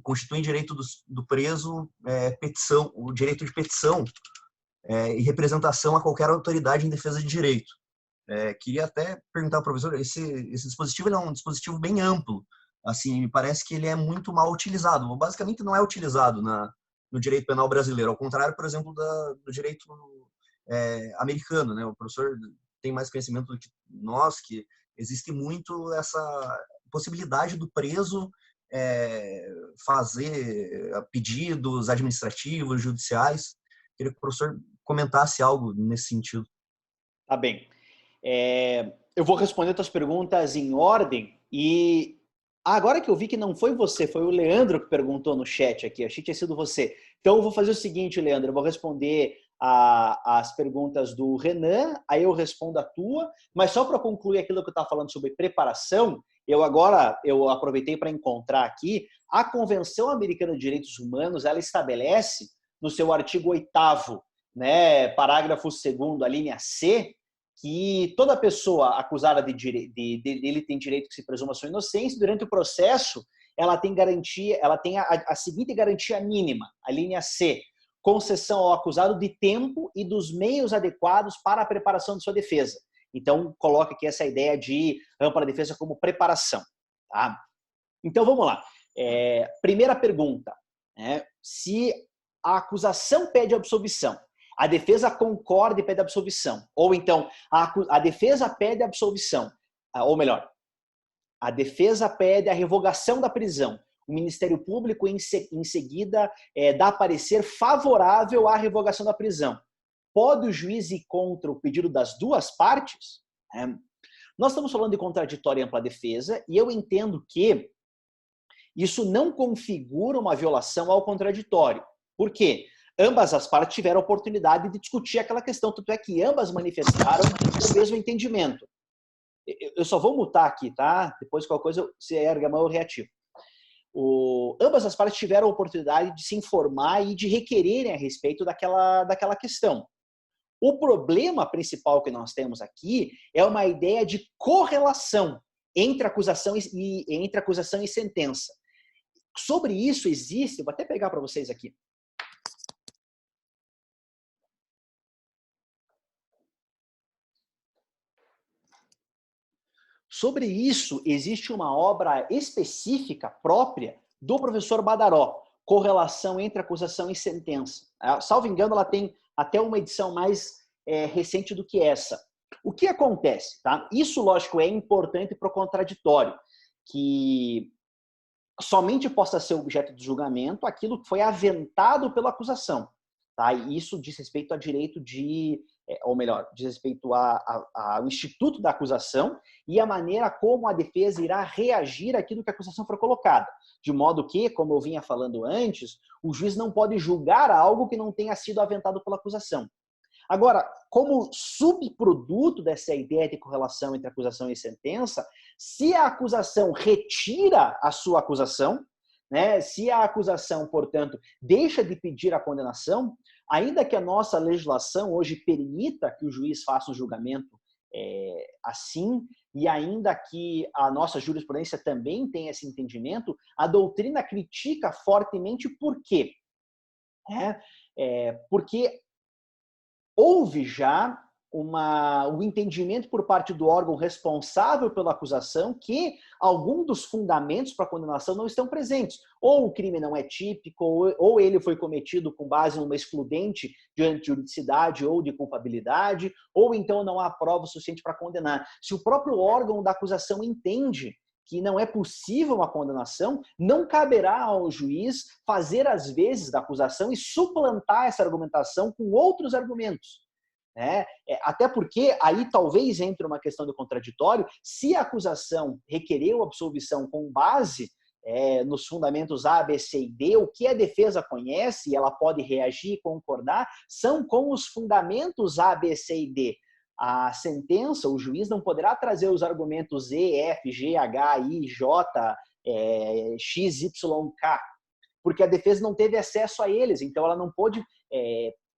constitui direito do preso petição, o direito de petição e representação a qualquer autoridade em defesa de direito. Queria até perguntar ao professor, esse dispositivo ele é um dispositivo bem amplo, assim, me parece que ele é muito mal utilizado, basicamente não é utilizado no direito penal brasileiro, ao contrário, por exemplo, do direito americano, né? O professor tem mais conhecimento do que nós, que existe muito essa possibilidade do preso fazer pedidos administrativos, judiciais. Queria que o professor comentasse algo nesse sentido. Tá bem. Eu vou responder tuas perguntas em ordem e agora que eu vi que não foi você, foi o Leandro que perguntou no chat aqui, achei que tinha sido você. Então eu vou fazer o seguinte, Leandro, eu vou responder as perguntas do Renan, aí eu respondo a tua, mas só para concluir aquilo que eu estava falando sobre preparação, eu aproveitei para encontrar aqui, a Convenção Americana de Direitos Humanos, ela estabelece no seu artigo 8º, né, parágrafo 2º, a linha C, que toda pessoa acusada ele tem direito que se presuma sua inocência, durante o processo ela tem garantia, ela tem a seguinte garantia mínima, a linha C, concessão ao acusado de tempo e dos meios adequados para a preparação de sua defesa. Então, coloca aqui essa ideia de ampla defesa como preparação. Tá? Então, vamos lá. Primeira pergunta. Se a acusação pede absolvição, a defesa concorda e pede absolvição. Ou então, a defesa pede absolvição. Ou melhor, a defesa pede a revogação da prisão. O Ministério Público, em seguida, dá parecer favorável à revogação da prisão. Pode o juiz ir contra o pedido das duas partes? Nós estamos falando de contraditório e ampla defesa, e eu entendo que isso não configura uma violação ao contraditório. Por quê? Ambas as partes tiveram a oportunidade de discutir aquela questão, tanto é que ambas manifestaram o mesmo entendimento. Eu só vou mutar aqui, tá? Depois qualquer coisa, se ergue a mão, eu reativo. Ambas as partes tiveram a oportunidade de se informar e de requererem a respeito daquela questão. O problema principal que nós temos aqui é uma ideia de correlação entre acusação e sentença. Sobre isso existe, vou até pegar para vocês aqui. Sobre isso, existe uma obra específica própria do professor Badaró, Correlação entre Acusação e Sentença. Salvo engano, ela tem até uma edição mais recente do que essa. O que acontece? Tá? Isso, lógico, é importante para o contraditório, que somente possa ser objeto de julgamento aquilo que foi aventado pela acusação. Tá? E isso diz respeito a direito de, ou melhor, diz respeito ao instituto da acusação e a maneira como a defesa irá reagir àquilo que a acusação for colocada. De modo que, como eu vinha falando antes, o juiz não pode julgar algo que não tenha sido aventado pela acusação. Agora, como subproduto dessa ideia de correlação entre acusação e sentença, se a acusação retira a sua acusação, né, se a acusação, portanto, deixa de pedir a condenação, ainda que a nossa legislação hoje permita que o juiz faça um julgamento assim, e ainda que a nossa jurisprudência também tenha esse entendimento, a doutrina critica fortemente por quê? Porque houve já um entendimento por parte do órgão responsável pela acusação que algum dos fundamentos para a condenação não estão presentes. Ou o crime não é típico, ou ele foi cometido com base numa excludente de antijuridicidade ou de culpabilidade, ou então não há prova suficiente para condenar. Se o próprio órgão da acusação entende que não é possível uma condenação, não caberá ao juiz fazer as vezes da acusação e suplantar essa argumentação com outros argumentos. Até porque aí talvez entre uma questão do contraditório, se a acusação requereu absolvição com base nos fundamentos A, B, C e D, o que a defesa conhece e ela pode reagir e concordar são com os fundamentos A, B, C e D. A sentença, o juiz não poderá trazer os argumentos E, F, G, H, I, J, X, Y, K, porque a defesa não teve acesso a eles, então ela não pôde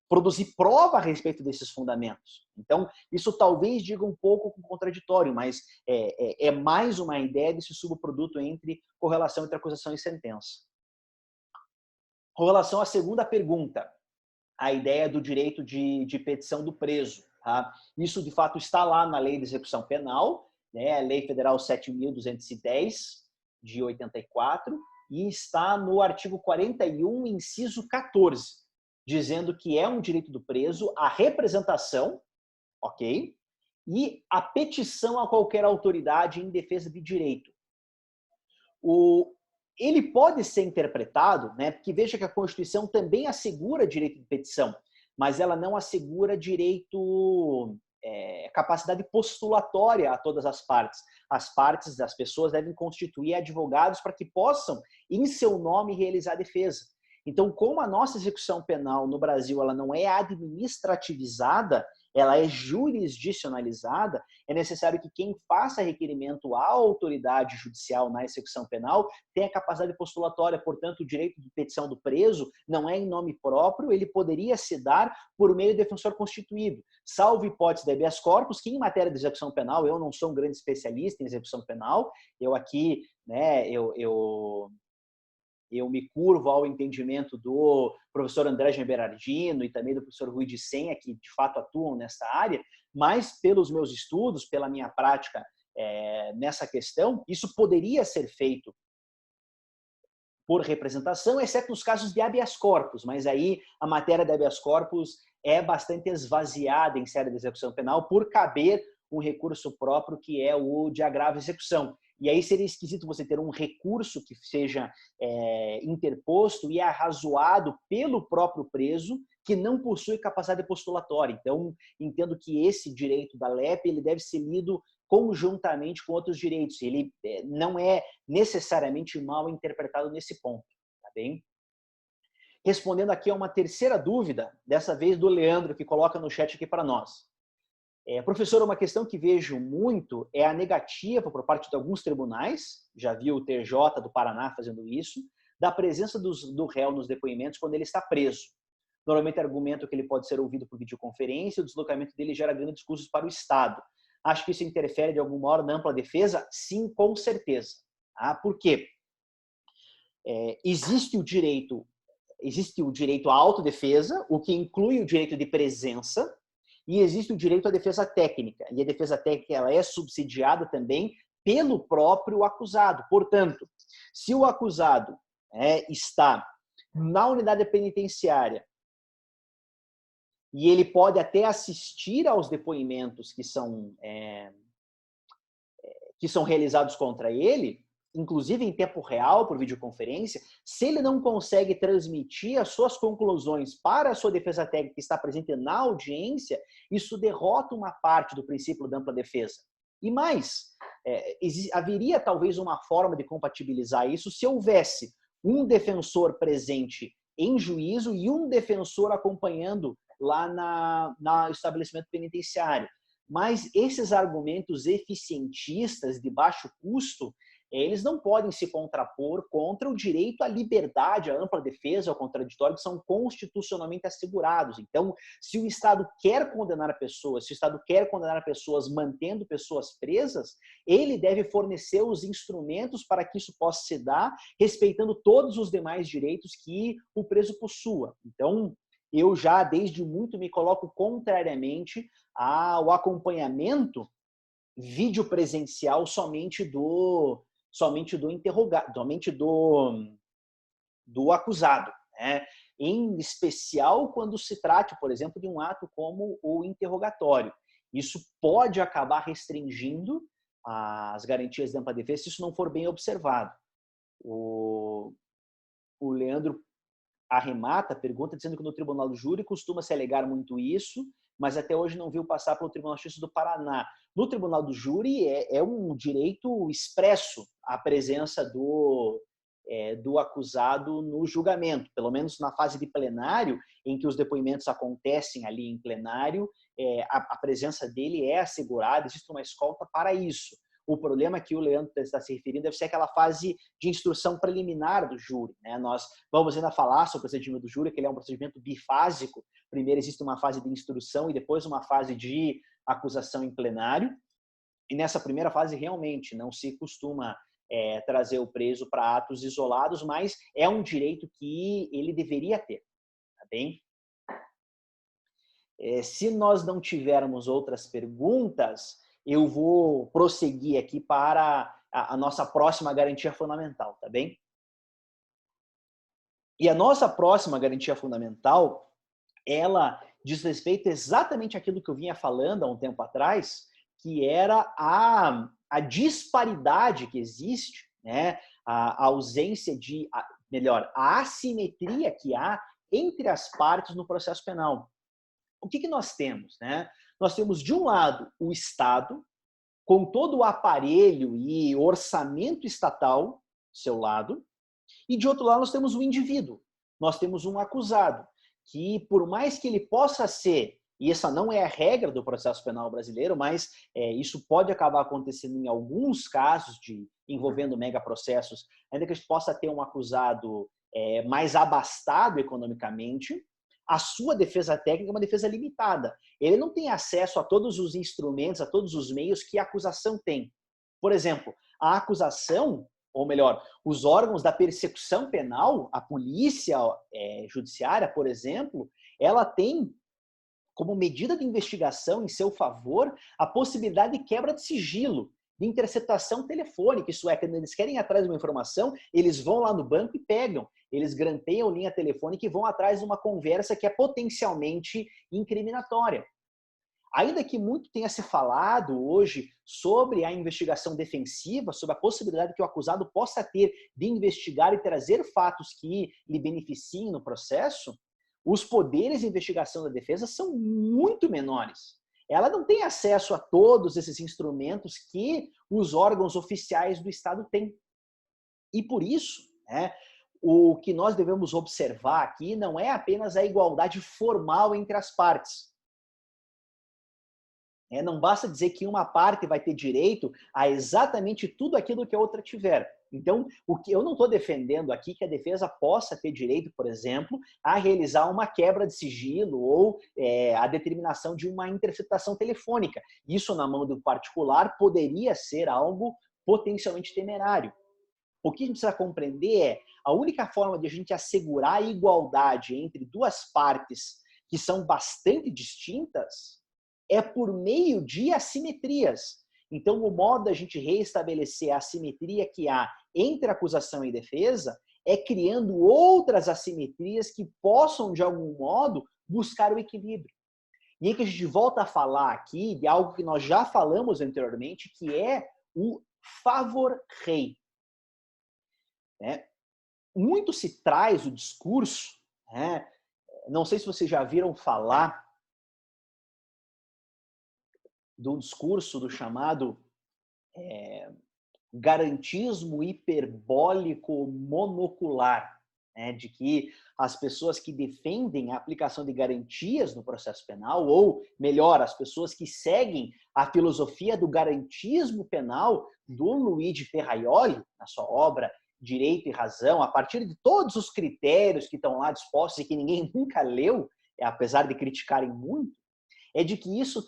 produzir prova a respeito desses fundamentos. Então, isso talvez diga um pouco contraditório, mas é mais uma ideia desse subproduto entre correlação entre acusação e sentença. Com relação à segunda pergunta, a ideia do direito de petição do preso. Tá? Isso, de fato, está lá na Lei de Execução Penal, né? A Lei Federal 7.210, de 84, e está no artigo 41, inciso 14, dizendo que é um direito do preso a representação, ok? E a petição a qualquer autoridade em defesa de direito. Ele pode ser interpretado, né? Porque veja que a Constituição também assegura direito de petição, mas ela não assegura direito, capacidade postulatória a todas as partes. As partes das pessoas devem constituir advogados para que possam, em seu nome, realizar a defesa. Então, como a nossa execução penal no Brasil ela não é administrativizada, ela é jurisdicionalizada, é necessário que quem faça requerimento à autoridade judicial na execução penal tenha capacidade postulatória. Portanto, o direito de petição do preso não é em nome próprio, ele poderia se dar por meio do defensor constituído. Salvo hipótese de habeas corpus, que em matéria de execução penal, eu não sou um grande especialista em execução penal, eu aqui, né, eu me curvo ao entendimento do professor André Berardino e também do professor Rui de Senha, que de fato atuam nessa área, mas pelos meus estudos, pela minha prática nessa questão, isso poderia ser feito por representação, exceto nos casos de habeas corpus, mas aí a matéria de habeas corpus é bastante esvaziada em série de execução penal por caber um recurso próprio que é o de agravo e execução. E aí seria esquisito você ter um recurso que seja interposto e arrazoado pelo próprio preso, que não possui capacidade postulatória. Então, entendo que esse direito da LEP ele deve ser lido conjuntamente com outros direitos. Ele não é necessariamente mal interpretado nesse ponto. Tá bem? Respondendo aqui a uma terceira dúvida, dessa vez do Leandro, que coloca no chat aqui para nós. Professor, uma questão que vejo muito é a negativa por parte de alguns tribunais, já vi o TJ do Paraná fazendo isso, da presença do réu nos depoimentos quando ele está preso. Normalmente argumento que ele pode ser ouvido por videoconferência, o deslocamento dele gera grandes custos para o Estado. Acho que isso interfere de algum modo na ampla defesa? Sim, com certeza. Por quê? Existe o direito à autodefesa, o que inclui o direito de presença, e existe o direito à defesa técnica. E a defesa técnica ela é subsidiada também pelo próprio acusado. Portanto, se o acusado está na unidade penitenciária e ele pode até assistir aos depoimentos que são realizados contra ele, inclusive em tempo real, por videoconferência. Se ele não consegue transmitir as suas conclusões para a sua defesa técnica que está presente na audiência, isso derrota uma parte do princípio da ampla defesa. E mais, haveria talvez uma forma de compatibilizar isso se houvesse um defensor presente em juízo e um defensor acompanhando lá no estabelecimento penitenciário. Mas esses argumentos eficientistas de baixo custo, eles não podem se contrapor contra o direito à liberdade, à ampla defesa, ao contraditório, que são constitucionalmente assegurados. Então, se o Estado quer condenar pessoas, se o Estado quer condenar pessoas mantendo pessoas presas, ele deve fornecer os instrumentos para que isso possa se dar, respeitando todos os demais direitos que o preso possua. Então, eu já, desde muito, me coloco contrariamente ao acompanhamento videopresencial somente do interrogado, somente do acusado, né? Em especial quando se trate, por exemplo, de um ato como o interrogatório. Isso pode acabar restringindo as garantias da ampla defesa se isso não for bem observado. O Leandro arremata a pergunta dizendo que no Tribunal do Júri costuma-se alegar muito isso, mas até hoje não viu passar pelo Tribunal de Justiça do Paraná. No Tribunal do Júri é um direito expresso a presença do acusado no julgamento, pelo menos na fase de plenário, em que os depoimentos acontecem ali em plenário, a presença dele é assegurada, existe uma escolta para isso. O problema que o Leandro está se referindo deve ser aquela fase de instrução preliminar do júri, né? Nós vamos ainda falar sobre o procedimento do júri, que ele é um procedimento bifásico. Primeiro existe uma fase de instrução e depois uma fase de acusação em plenário. E nessa primeira fase, realmente, não se costuma trazer o preso para atos isolados, mas é um direito que ele deveria ter, tá bem? Se nós não tivermos outras perguntas, eu vou prosseguir aqui para a nossa próxima garantia fundamental, tá bem? E a nossa próxima garantia fundamental, ela diz respeito exatamente àquilo que eu vinha falando há um tempo atrás, que era a disparidade que existe, né? A ausência a assimetria que há entre as partes no processo penal. O que nós temos, né? Nós temos, de um lado, o Estado, com todo o aparelho e orçamento estatal do seu lado, e de outro lado nós temos o indivíduo. Nós temos um acusado, que por mais que ele possa ser, e essa não é a regra do processo penal brasileiro, mas isso pode acabar acontecendo em alguns casos envolvendo megaprocessos, ainda que a gente possa ter um acusado mais abastado economicamente, a sua defesa técnica é uma defesa limitada. Ele não tem acesso a todos os instrumentos, a todos os meios que a acusação tem. Por exemplo, a acusação, ou melhor, os órgãos da persecução penal, a polícia judiciária, por exemplo, ela tem como medida de investigação em seu favor a possibilidade de quebra de sigilo, de interceptação telefônica. Isso é, quando eles querem ir atrás de uma informação, eles vão lá no banco e pegam. Eles granteiam linha telefônica e vão atrás de uma conversa que é potencialmente incriminatória. Ainda que muito tenha se falado hoje sobre a investigação defensiva, sobre a possibilidade que o acusado possa ter de investigar e trazer fatos que lhe beneficiem no processo, os poderes de investigação da defesa são muito menores. Ela não tem acesso a todos esses instrumentos que os órgãos oficiais do Estado têm. E por isso, né, o que nós devemos observar aqui não é apenas a igualdade formal entre as partes. Não basta dizer que uma parte vai ter direito a exatamente tudo aquilo que a outra tiver. Então, o que eu não estou defendendo aqui que a defesa possa ter direito, por exemplo, a realizar uma quebra de sigilo ou a determinação de uma interceptação telefônica. Isso, na mão do particular, poderia ser algo potencialmente temerário. O que a gente precisa compreender é a única forma de a gente assegurar a igualdade entre duas partes que são bastante distintas é por meio de assimetrias. Então, o modo da gente reestabelecer a assimetria que há entre acusação e defesa é criando outras assimetrias que possam, de algum modo, buscar o equilíbrio. E aí que a gente volta a falar aqui de algo que nós já falamos anteriormente, que é o favor rei. Né? Muito se traz o discurso, né? Não sei se vocês já viram falar do discurso do chamado garantismo hiperbólico monocular, né? De que as pessoas que defendem a aplicação de garantias no processo penal, ou melhor, as pessoas que seguem a filosofia do garantismo penal do Luigi Ferraioli, na sua obra Direito e Razão, a partir de todos os critérios que estão lá dispostos e que ninguém nunca leu, apesar de criticarem muito, é de que isso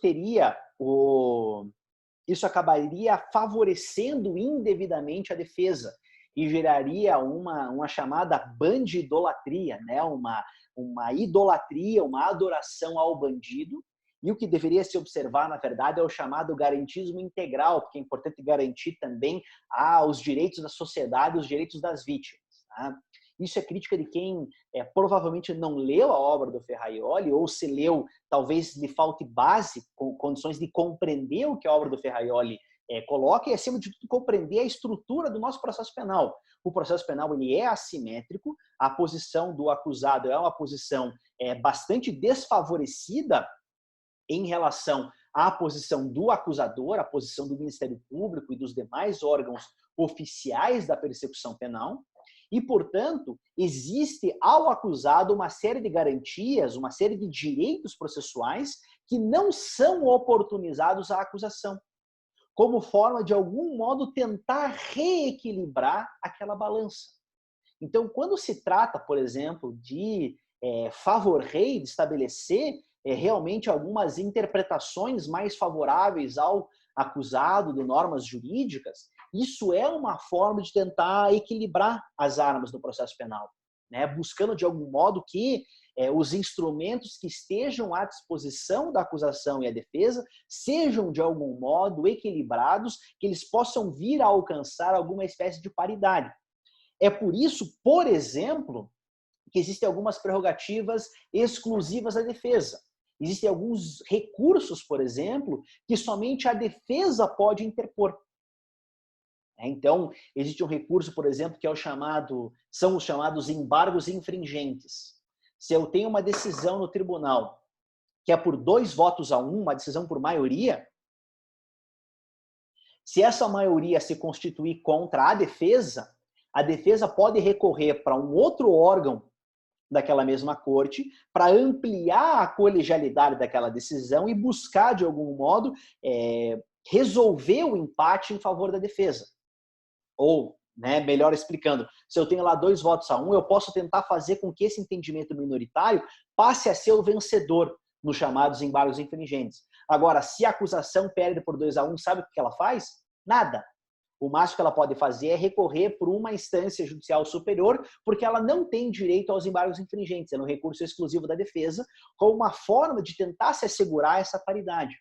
acabaria favorecendo indevidamente a defesa e geraria uma chamada bandidolatria, né? Uma idolatria, uma adoração ao bandido. E o que deveria se observar, na verdade, é o chamado garantismo integral, porque é importante garantir também os direitos da sociedade, os direitos das vítimas. Tá? Isso é crítica de quem provavelmente não leu a obra do Ferraioli, ou se leu, talvez lhe falte base, condições de compreender o que a obra do Ferraioli coloca e, acima de tudo, compreender a estrutura do nosso processo penal. O processo penal ele é assimétrico, a posição do acusado é uma posição bastante desfavorecida em relação à posição do acusador, a posição do Ministério Público e dos demais órgãos oficiais da persecução penal. E, portanto, existe ao acusado uma série de garantias, uma série de direitos processuais que não são oportunizados à acusação, como forma de algum modo tentar reequilibrar aquela balança. Então, quando se trata, por exemplo, de favor rei, de estabelecer realmente algumas interpretações mais favoráveis ao acusado de normas jurídicas, isso é uma forma de tentar equilibrar as armas no processo penal, né? Buscando de algum modo que os instrumentos que estejam à disposição da acusação e a defesa sejam de algum modo equilibrados, que eles possam vir a alcançar alguma espécie de paridade. É por isso, por exemplo, que existem algumas prerrogativas exclusivas à defesa. Existem alguns recursos, por exemplo, que somente a defesa pode interpor. Então, existe um recurso, por exemplo, que são os chamados embargos infringentes. Se eu tenho uma decisão no tribunal que é por 2 votos a 1, uma decisão por maioria, se essa maioria se constituir contra a defesa pode recorrer para um outro órgão daquela mesma corte para ampliar a colegialidade daquela decisão e buscar, de algum modo, resolver o empate em favor da defesa. Ou, né, melhor explicando, se eu tenho lá 2 votos a 1, eu posso tentar fazer com que esse entendimento minoritário passe a ser o vencedor nos chamados embargos infringentes. Agora, se a acusação perde por 2 a 1, sabe o que ela faz? Nada. O máximo que ela pode fazer é recorrer por uma instância judicial superior, porque ela não tem direito aos embargos infringentes, é um recurso exclusivo da defesa, como uma forma de tentar se assegurar essa paridade.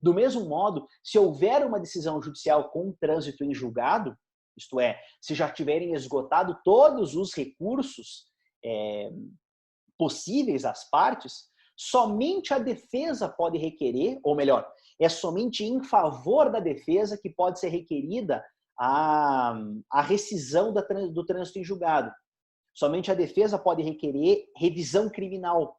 Do mesmo modo, se houver uma decisão judicial com trânsito em julgado, isto é, se já tiverem esgotado todos os recursos possíveis às partes, somente a defesa pode requerer, ou melhor, é somente em favor da defesa que pode ser requerida a rescisão do trânsito em julgado. Somente a defesa pode requerer revisão criminal.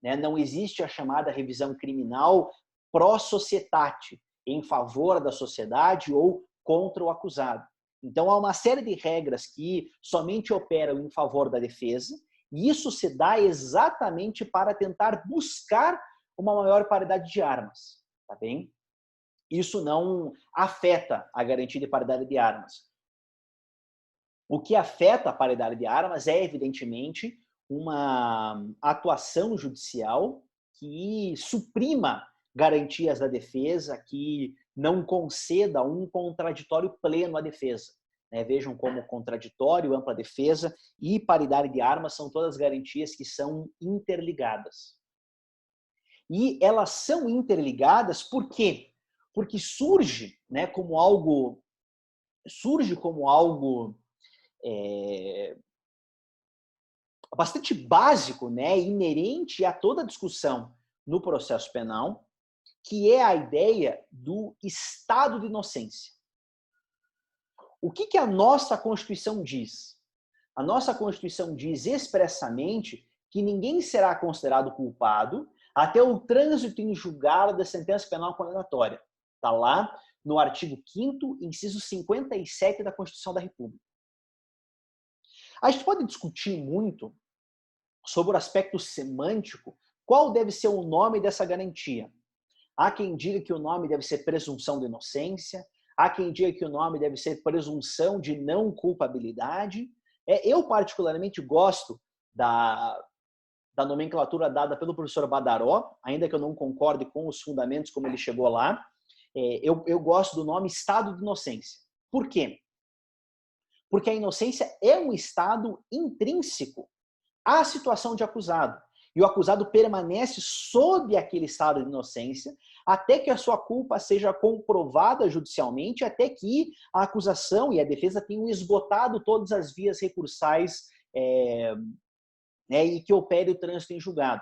Né? Não existe a chamada revisão criminal pro societate, em favor da sociedade ou contra o acusado. Então, há uma série de regras que somente operam em favor da defesa, e isso se dá exatamente para tentar buscar uma maior paridade de armas. Tá bem? Isso não afeta a garantia de paridade de armas. O que afeta a paridade de armas é, evidentemente, uma atuação judicial que suprima garantias da defesa, que não conceda um contraditório pleno à defesa. Vejam como contraditório, ampla defesa e paridade de armas são todas garantias que são interligadas. E elas são interligadas por quê? Porque surge como algo bastante básico, inerente a toda discussão no processo penal, que é a ideia do estado de inocência. O que a nossa Constituição diz? A nossa Constituição diz expressamente que ninguém será considerado culpado até o trânsito em julgado da sentença penal condenatória. Está lá no artigo 5º, inciso 57 da Constituição da República. A gente pode discutir muito sobre o aspecto semântico, qual deve ser o nome dessa garantia. Há quem diga que o nome deve ser presunção de inocência, há quem diga que o nome deve ser presunção de não culpabilidade. Eu particularmente gosto da nomenclatura dada pelo professor Badaró, ainda que eu não concorde com os fundamentos como ele chegou lá. Eu gosto do nome estado de inocência. Por quê? Porque a inocência é um estado intrínseco à situação de acusado. E o acusado permanece sob aquele estado de inocência até que a sua culpa seja comprovada judicialmente, até que a acusação e a defesa tenham esgotado todas as vias recursais e que opere o trânsito em julgado.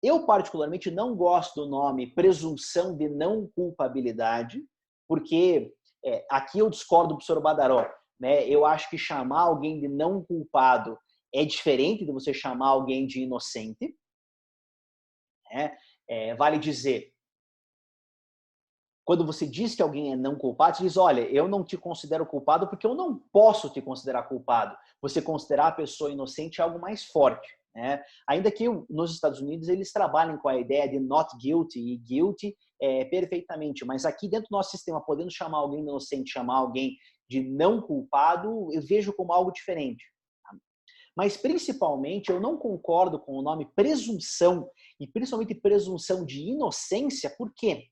Eu, particularmente, não gosto do nome presunção de não culpabilidade, porque aqui eu discordo do professor Badaró. Eu acho que chamar alguém de não culpado é diferente de você chamar alguém de inocente. Vale dizer, quando você diz que alguém é não culpado, você diz, olha, eu não te considero culpado porque eu não posso te considerar culpado. Você considerar a pessoa inocente é algo mais forte. Ainda que nos Estados Unidos eles trabalhem com a ideia de not guilty e guilty perfeitamente, mas aqui dentro do nosso sistema, podendo chamar alguém de inocente, chamar alguém de não culpado, eu vejo como algo diferente. Mas, principalmente, eu não concordo com o nome presunção, e principalmente presunção de inocência. Por quê?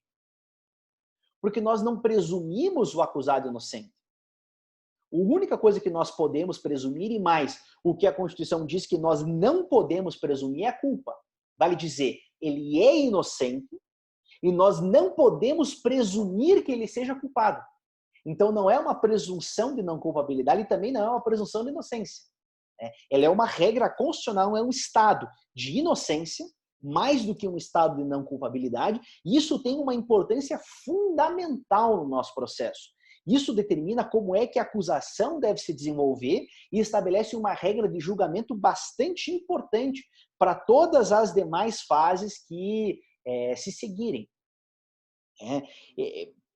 Porque nós não presumimos o acusado inocente. A única coisa que nós podemos presumir, e mais, o que a Constituição diz que nós não podemos presumir é a culpa. Vale dizer, ele é inocente e nós não podemos presumir que ele seja culpado. Então, não é uma presunção de não culpabilidade e também não é uma presunção de inocência. Ela é uma regra constitucional, é um estado de inocência, mais do que um estado de não culpabilidade, e isso tem uma importância fundamental no nosso processo. Isso determina como é que a acusação deve se desenvolver e estabelece uma regra de julgamento bastante importante para todas as demais fases que se seguirem.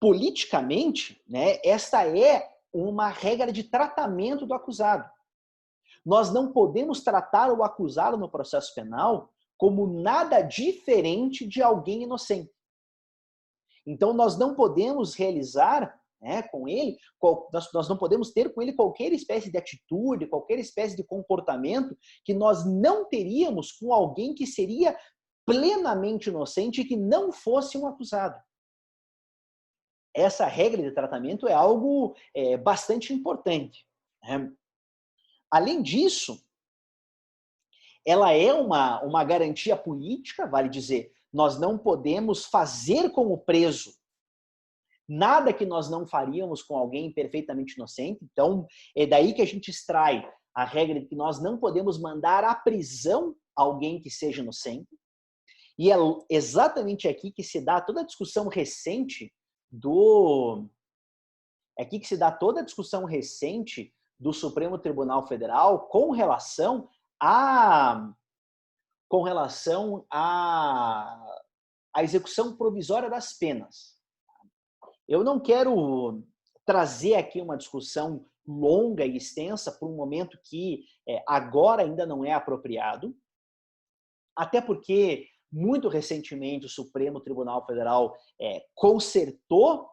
Politicamente, esta é uma regra de tratamento do acusado. Nós não podemos tratar o acusado no processo penal como nada diferente de alguém inocente. Então, nós não podemos realizar com ele, nós não podemos ter com ele qualquer espécie de atitude, qualquer espécie de comportamento que nós não teríamos com alguém que seria plenamente inocente e que não fosse um acusado. Essa regra de tratamento é algo bastante importante. Além disso, ela é uma garantia política, vale dizer, nós não podemos fazer com o preso nada que nós não faríamos com alguém perfeitamente inocente. Então, é daí que a gente extrai a regra de que nós não podemos mandar à prisão alguém que seja inocente. E é exatamente aqui que se dá toda a discussão recente do Supremo Tribunal Federal com relação à execução provisória das penas. Eu não quero trazer aqui uma discussão longa e extensa por um momento que agora ainda não é apropriado, até porque muito recentemente o Supremo Tribunal Federal consertou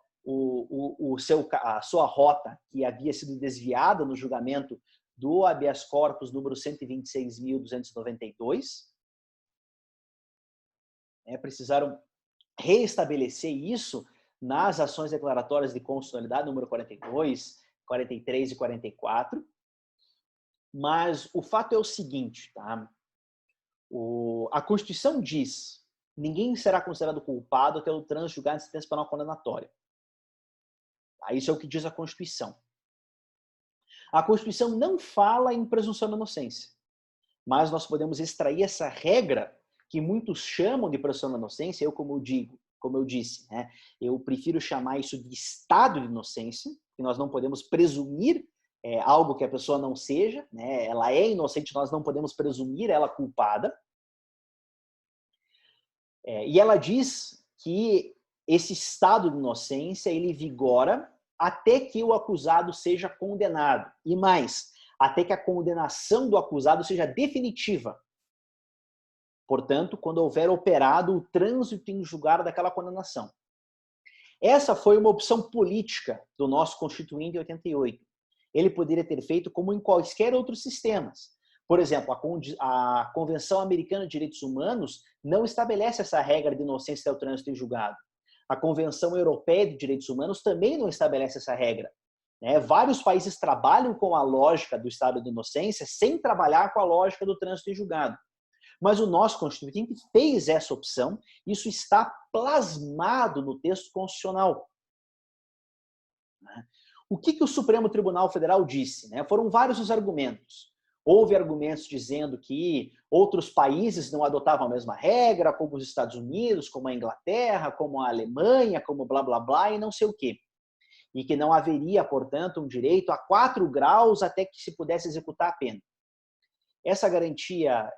a sua rota que havia sido desviada no julgamento do habeas corpus número 126.292. Precisaram reestabelecer isso nas ações declaratórias de constitucionalidade número 42, 43 e 44. Mas o fato é o seguinte, tá? A Constituição diz: ninguém será considerado culpado até o trânsito julgado de sentença penal condenatória. Isso é o que diz a Constituição. A Constituição não fala em presunção de inocência, mas nós podemos extrair essa regra que muitos chamam de presunção de inocência, como eu disse, né, eu prefiro chamar isso de estado de inocência, que nós não podemos presumir algo que a pessoa não seja, né, ela é inocente, nós não podemos presumir ela culpada. E ela diz que esse estado de inocência, ele vigora até que o acusado seja condenado. E mais, até que a condenação do acusado seja definitiva. Portanto, quando houver operado o trânsito em julgado daquela condenação. Essa foi uma opção política do nosso Constituinte de 88. Ele poderia ter feito como em quaisquer outros sistemas. Por exemplo, a Convenção Americana de Direitos Humanos não estabelece essa regra de inocência até o trânsito em julgado. A Convenção Europeia de Direitos Humanos também não estabelece essa regra. Vários países trabalham com a lógica do estado de inocência sem trabalhar com a lógica do trânsito em julgado. Mas o nosso Constituinte fez essa opção, isso está plasmado no texto constitucional. O que o Supremo Tribunal Federal disse? Foram vários os argumentos. Houve argumentos dizendo que outros países não adotavam a mesma regra, como os Estados Unidos, como a Inglaterra, como a Alemanha, como blá, blá, blá, e não sei o quê. E que não haveria, portanto, um direito a 4 graus até que se pudesse executar a pena. Essa garantia,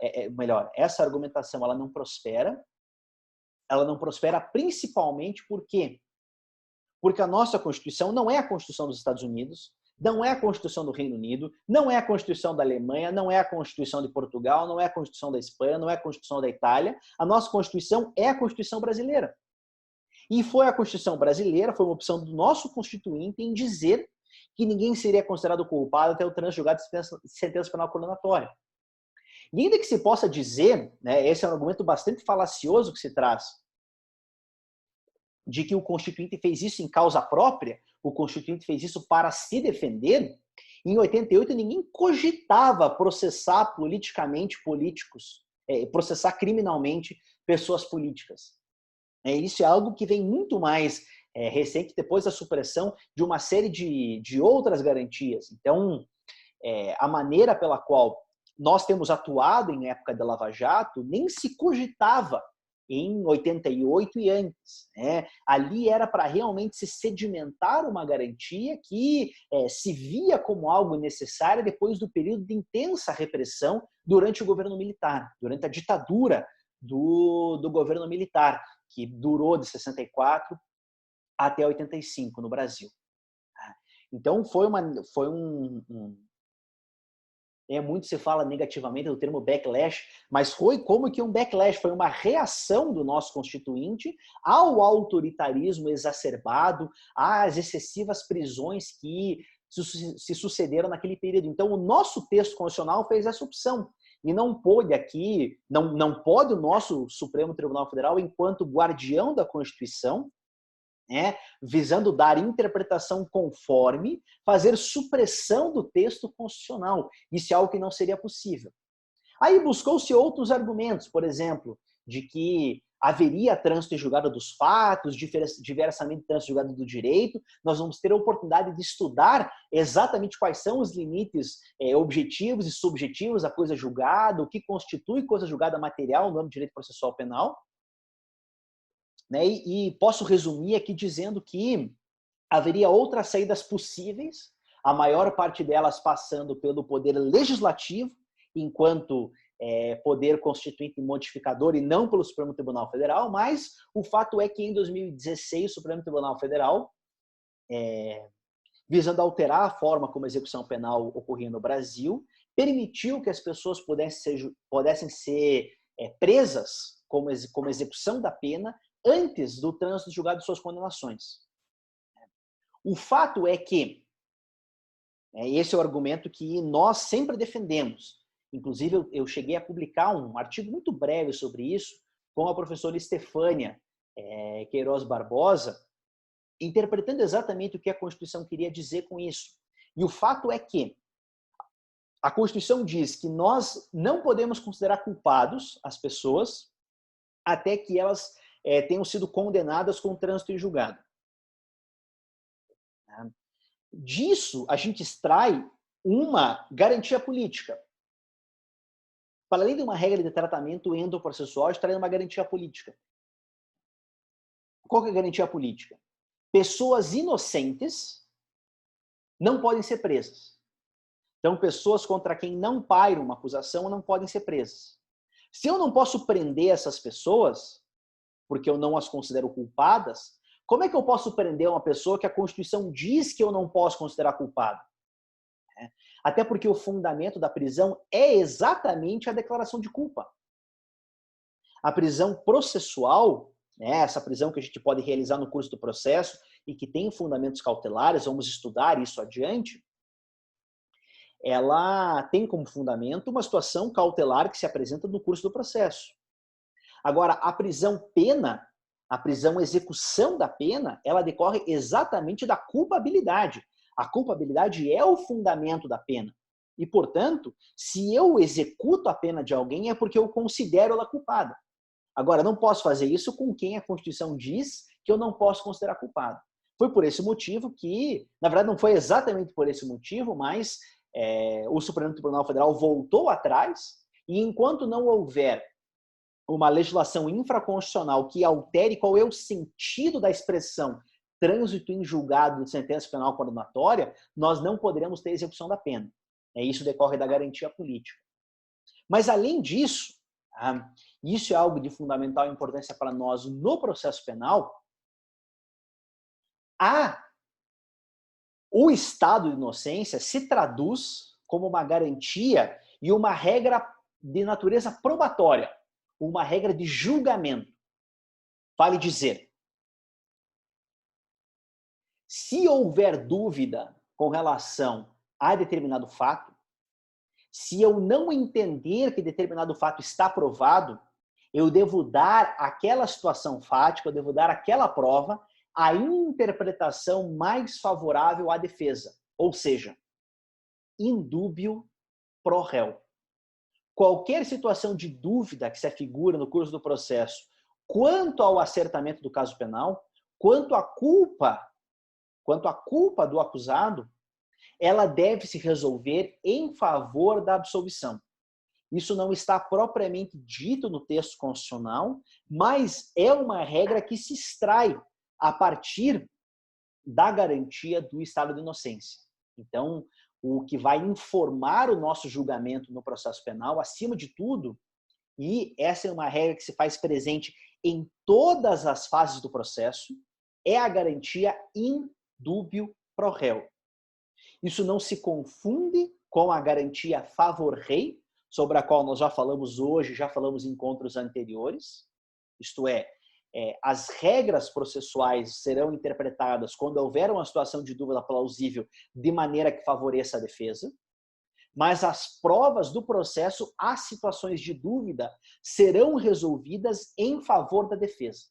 essa argumentação, ela não prospera. Ela não prospera principalmente por quê? Porque a nossa Constituição não é a Constituição dos Estados Unidos, não é a Constituição do Reino Unido, não é a Constituição da Alemanha, não é a Constituição de Portugal, não é a Constituição da Espanha, não é a Constituição da Itália. A nossa Constituição é a Constituição brasileira. E foi a Constituição brasileira, foi uma opção do nosso Constituinte em dizer que ninguém seria considerado culpado até o trânsito julgado de sentença penal condenatória. E ainda que se possa dizer, esse é um argumento bastante falacioso que se traz, de que o Constituinte fez isso em causa própria, o Constituinte fez isso para se defender, em 88 ninguém cogitava processar politicamente políticos, processar criminalmente pessoas políticas. Isso é algo que vem muito mais recente, depois da supressão de uma série de outras garantias. Então, a maneira pela qual nós temos atuado em época da Lava Jato nem se cogitava em 88 e antes. Ali era para realmente se sedimentar uma garantia que se via como algo necessário depois do período de intensa repressão durante o governo militar, durante a ditadura do governo militar, que durou de 64 até 85 no Brasil. Então, muito se fala negativamente do termo backlash, mas foi como que um backlash, foi uma reação do nosso Constituinte ao autoritarismo exacerbado, às excessivas prisões que se sucederam naquele período. Então, o nosso texto constitucional fez essa opção. E não pode aqui, não pode o nosso Supremo Tribunal Federal, enquanto guardião da Constituição, visando dar interpretação conforme, fazer supressão do texto constitucional. Isso é algo que não seria possível. Aí buscou-se outros argumentos, por exemplo, de que haveria trânsito em julgado dos fatos, diversamente trânsito em julgado do direito. Nós vamos ter a oportunidade de estudar exatamente quais são os limites objetivos e subjetivos da coisa julgada, o que constitui coisa julgada material no âmbito do direito processual penal. E posso resumir aqui dizendo que haveria outras saídas possíveis, a maior parte delas passando pelo poder legislativo, enquanto poder constituinte modificador e não pelo Supremo Tribunal Federal, mas o fato é que em 2016 o Supremo Tribunal Federal, visando alterar a forma como a execução penal ocorria no Brasil, permitiu que as pessoas pudessem ser presas como execução da pena antes do trânsito julgado de suas condenações. O fato é que, esse é o argumento que nós sempre defendemos. Inclusive, eu cheguei a publicar um artigo muito breve sobre isso com a professora Estefânia Queiroz Barbosa, interpretando exatamente o que a Constituição queria dizer com isso. E o fato é que a Constituição diz que nós não podemos considerar culpados as pessoas até que elas tenham sido condenadas com trânsito em julgado. Disso, a gente extrai uma garantia política. para além de uma regra de tratamento endoprocessual, de trazer uma garantia política. Qual que é a garantia política? Pessoas inocentes não podem ser presas. Então, pessoas contra quem não paira uma acusação não podem ser presas. Se eu não posso prender essas pessoas, porque eu não as considero culpadas, como é que eu posso prender uma pessoa que a Constituição diz que eu não posso considerar culpada? Até porque o fundamento da prisão é exatamente a declaração de culpa. A prisão processual, né, essa prisão que a gente pode realizar no curso do processo e que tem fundamentos cautelares, vamos estudar isso adiante, ela tem como fundamento uma situação cautelar que se apresenta no curso do processo. Agora, a prisão pena, a prisão execução da pena, ela decorre exatamente da culpabilidade. A culpabilidade é o fundamento da pena. E, portanto, se eu executo a pena de alguém é porque eu considero ela culpada. Agora, não posso fazer isso com quem a Constituição diz que eu não posso considerar culpado. Foi por esse motivo que, na verdade, não foi exatamente por esse motivo, mas o Supremo Tribunal Federal voltou atrás e enquanto não houver uma legislação infraconstitucional que altere qual é o sentido da expressão trânsito em julgado de sentença penal condenatória, nós não poderemos ter execução da pena. Isso decorre da garantia política. Mas, além disso, isso é algo de fundamental importância para nós no processo penal, o estado de inocência se traduz como uma garantia e uma regra de natureza probatória, uma regra de julgamento. Vale dizer, se houver dúvida com relação a determinado fato, se eu não entender que determinado fato está provado, eu devo dar àquela situação fática, eu devo dar àquela prova a interpretação mais favorável à defesa, ou seja, indúbio pro réu. Qualquer situação de dúvida que se afigura no curso do processo quanto ao acertamento do caso penal, quanto à culpa do acusado, ela deve se resolver em favor da absolvição. Isso não está propriamente dito no texto constitucional, mas é uma regra que se extrai a partir da garantia do estado de inocência. Então, o que vai informar o nosso julgamento no processo penal, acima de tudo, e essa é uma regra que se faz presente em todas as fases do processo, é a garantia in dubio pro réu. Isso não se confunde com a garantia favor rei, sobre a qual nós já falamos hoje, já falamos em encontros anteriores. Isto é, as regras processuais serão interpretadas quando houver uma situação de dúvida plausível de maneira que favoreça a defesa, mas as provas do processo, as situações de dúvida, serão resolvidas em favor da defesa.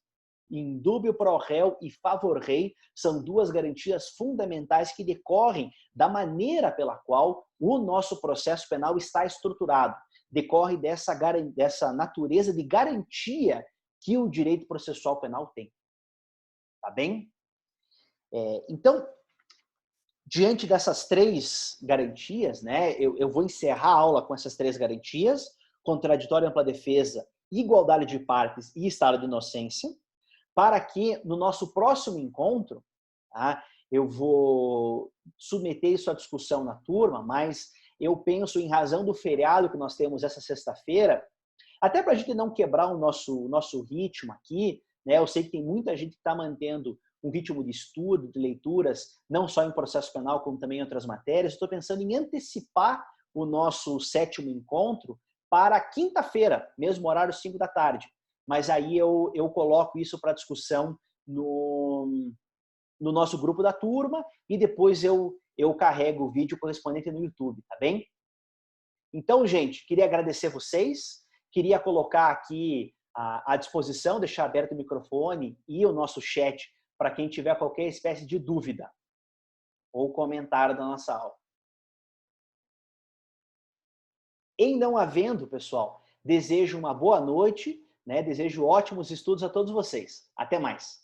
Indúbio pro réu e favor rei são duas garantias fundamentais que decorrem da maneira pela qual o nosso processo penal está estruturado. Decorre dessa natureza de garantia que o direito processual penal tem. Tá bem? Então, diante dessas três garantias, né, eu vou encerrar a aula com essas três garantias: contraditório, ampla defesa, igualdade de partes e estado de inocência, para que no nosso próximo encontro, eu vou submeter isso à discussão na turma, mas eu penso, em razão do feriado que nós temos essa sexta-feira, até para a gente não quebrar o nosso ritmo aqui, né? Eu sei que tem muita gente que está mantendo um ritmo de estudo, de leituras, não só em processo penal, como também em outras matérias. Estou pensando em antecipar o nosso sétimo encontro para quinta-feira, mesmo horário 5 da tarde. Mas aí eu coloco isso para discussão no nosso grupo da turma e depois eu carrego o vídeo correspondente no YouTube, tá bem? Então, gente, queria agradecer vocês, queria colocar aqui à disposição, deixar aberto o microfone e o nosso chat para quem tiver qualquer espécie de dúvida ou comentário da nossa aula. Em não havendo, pessoal, desejo uma boa noite, né? Desejo ótimos estudos a todos vocês. Até mais!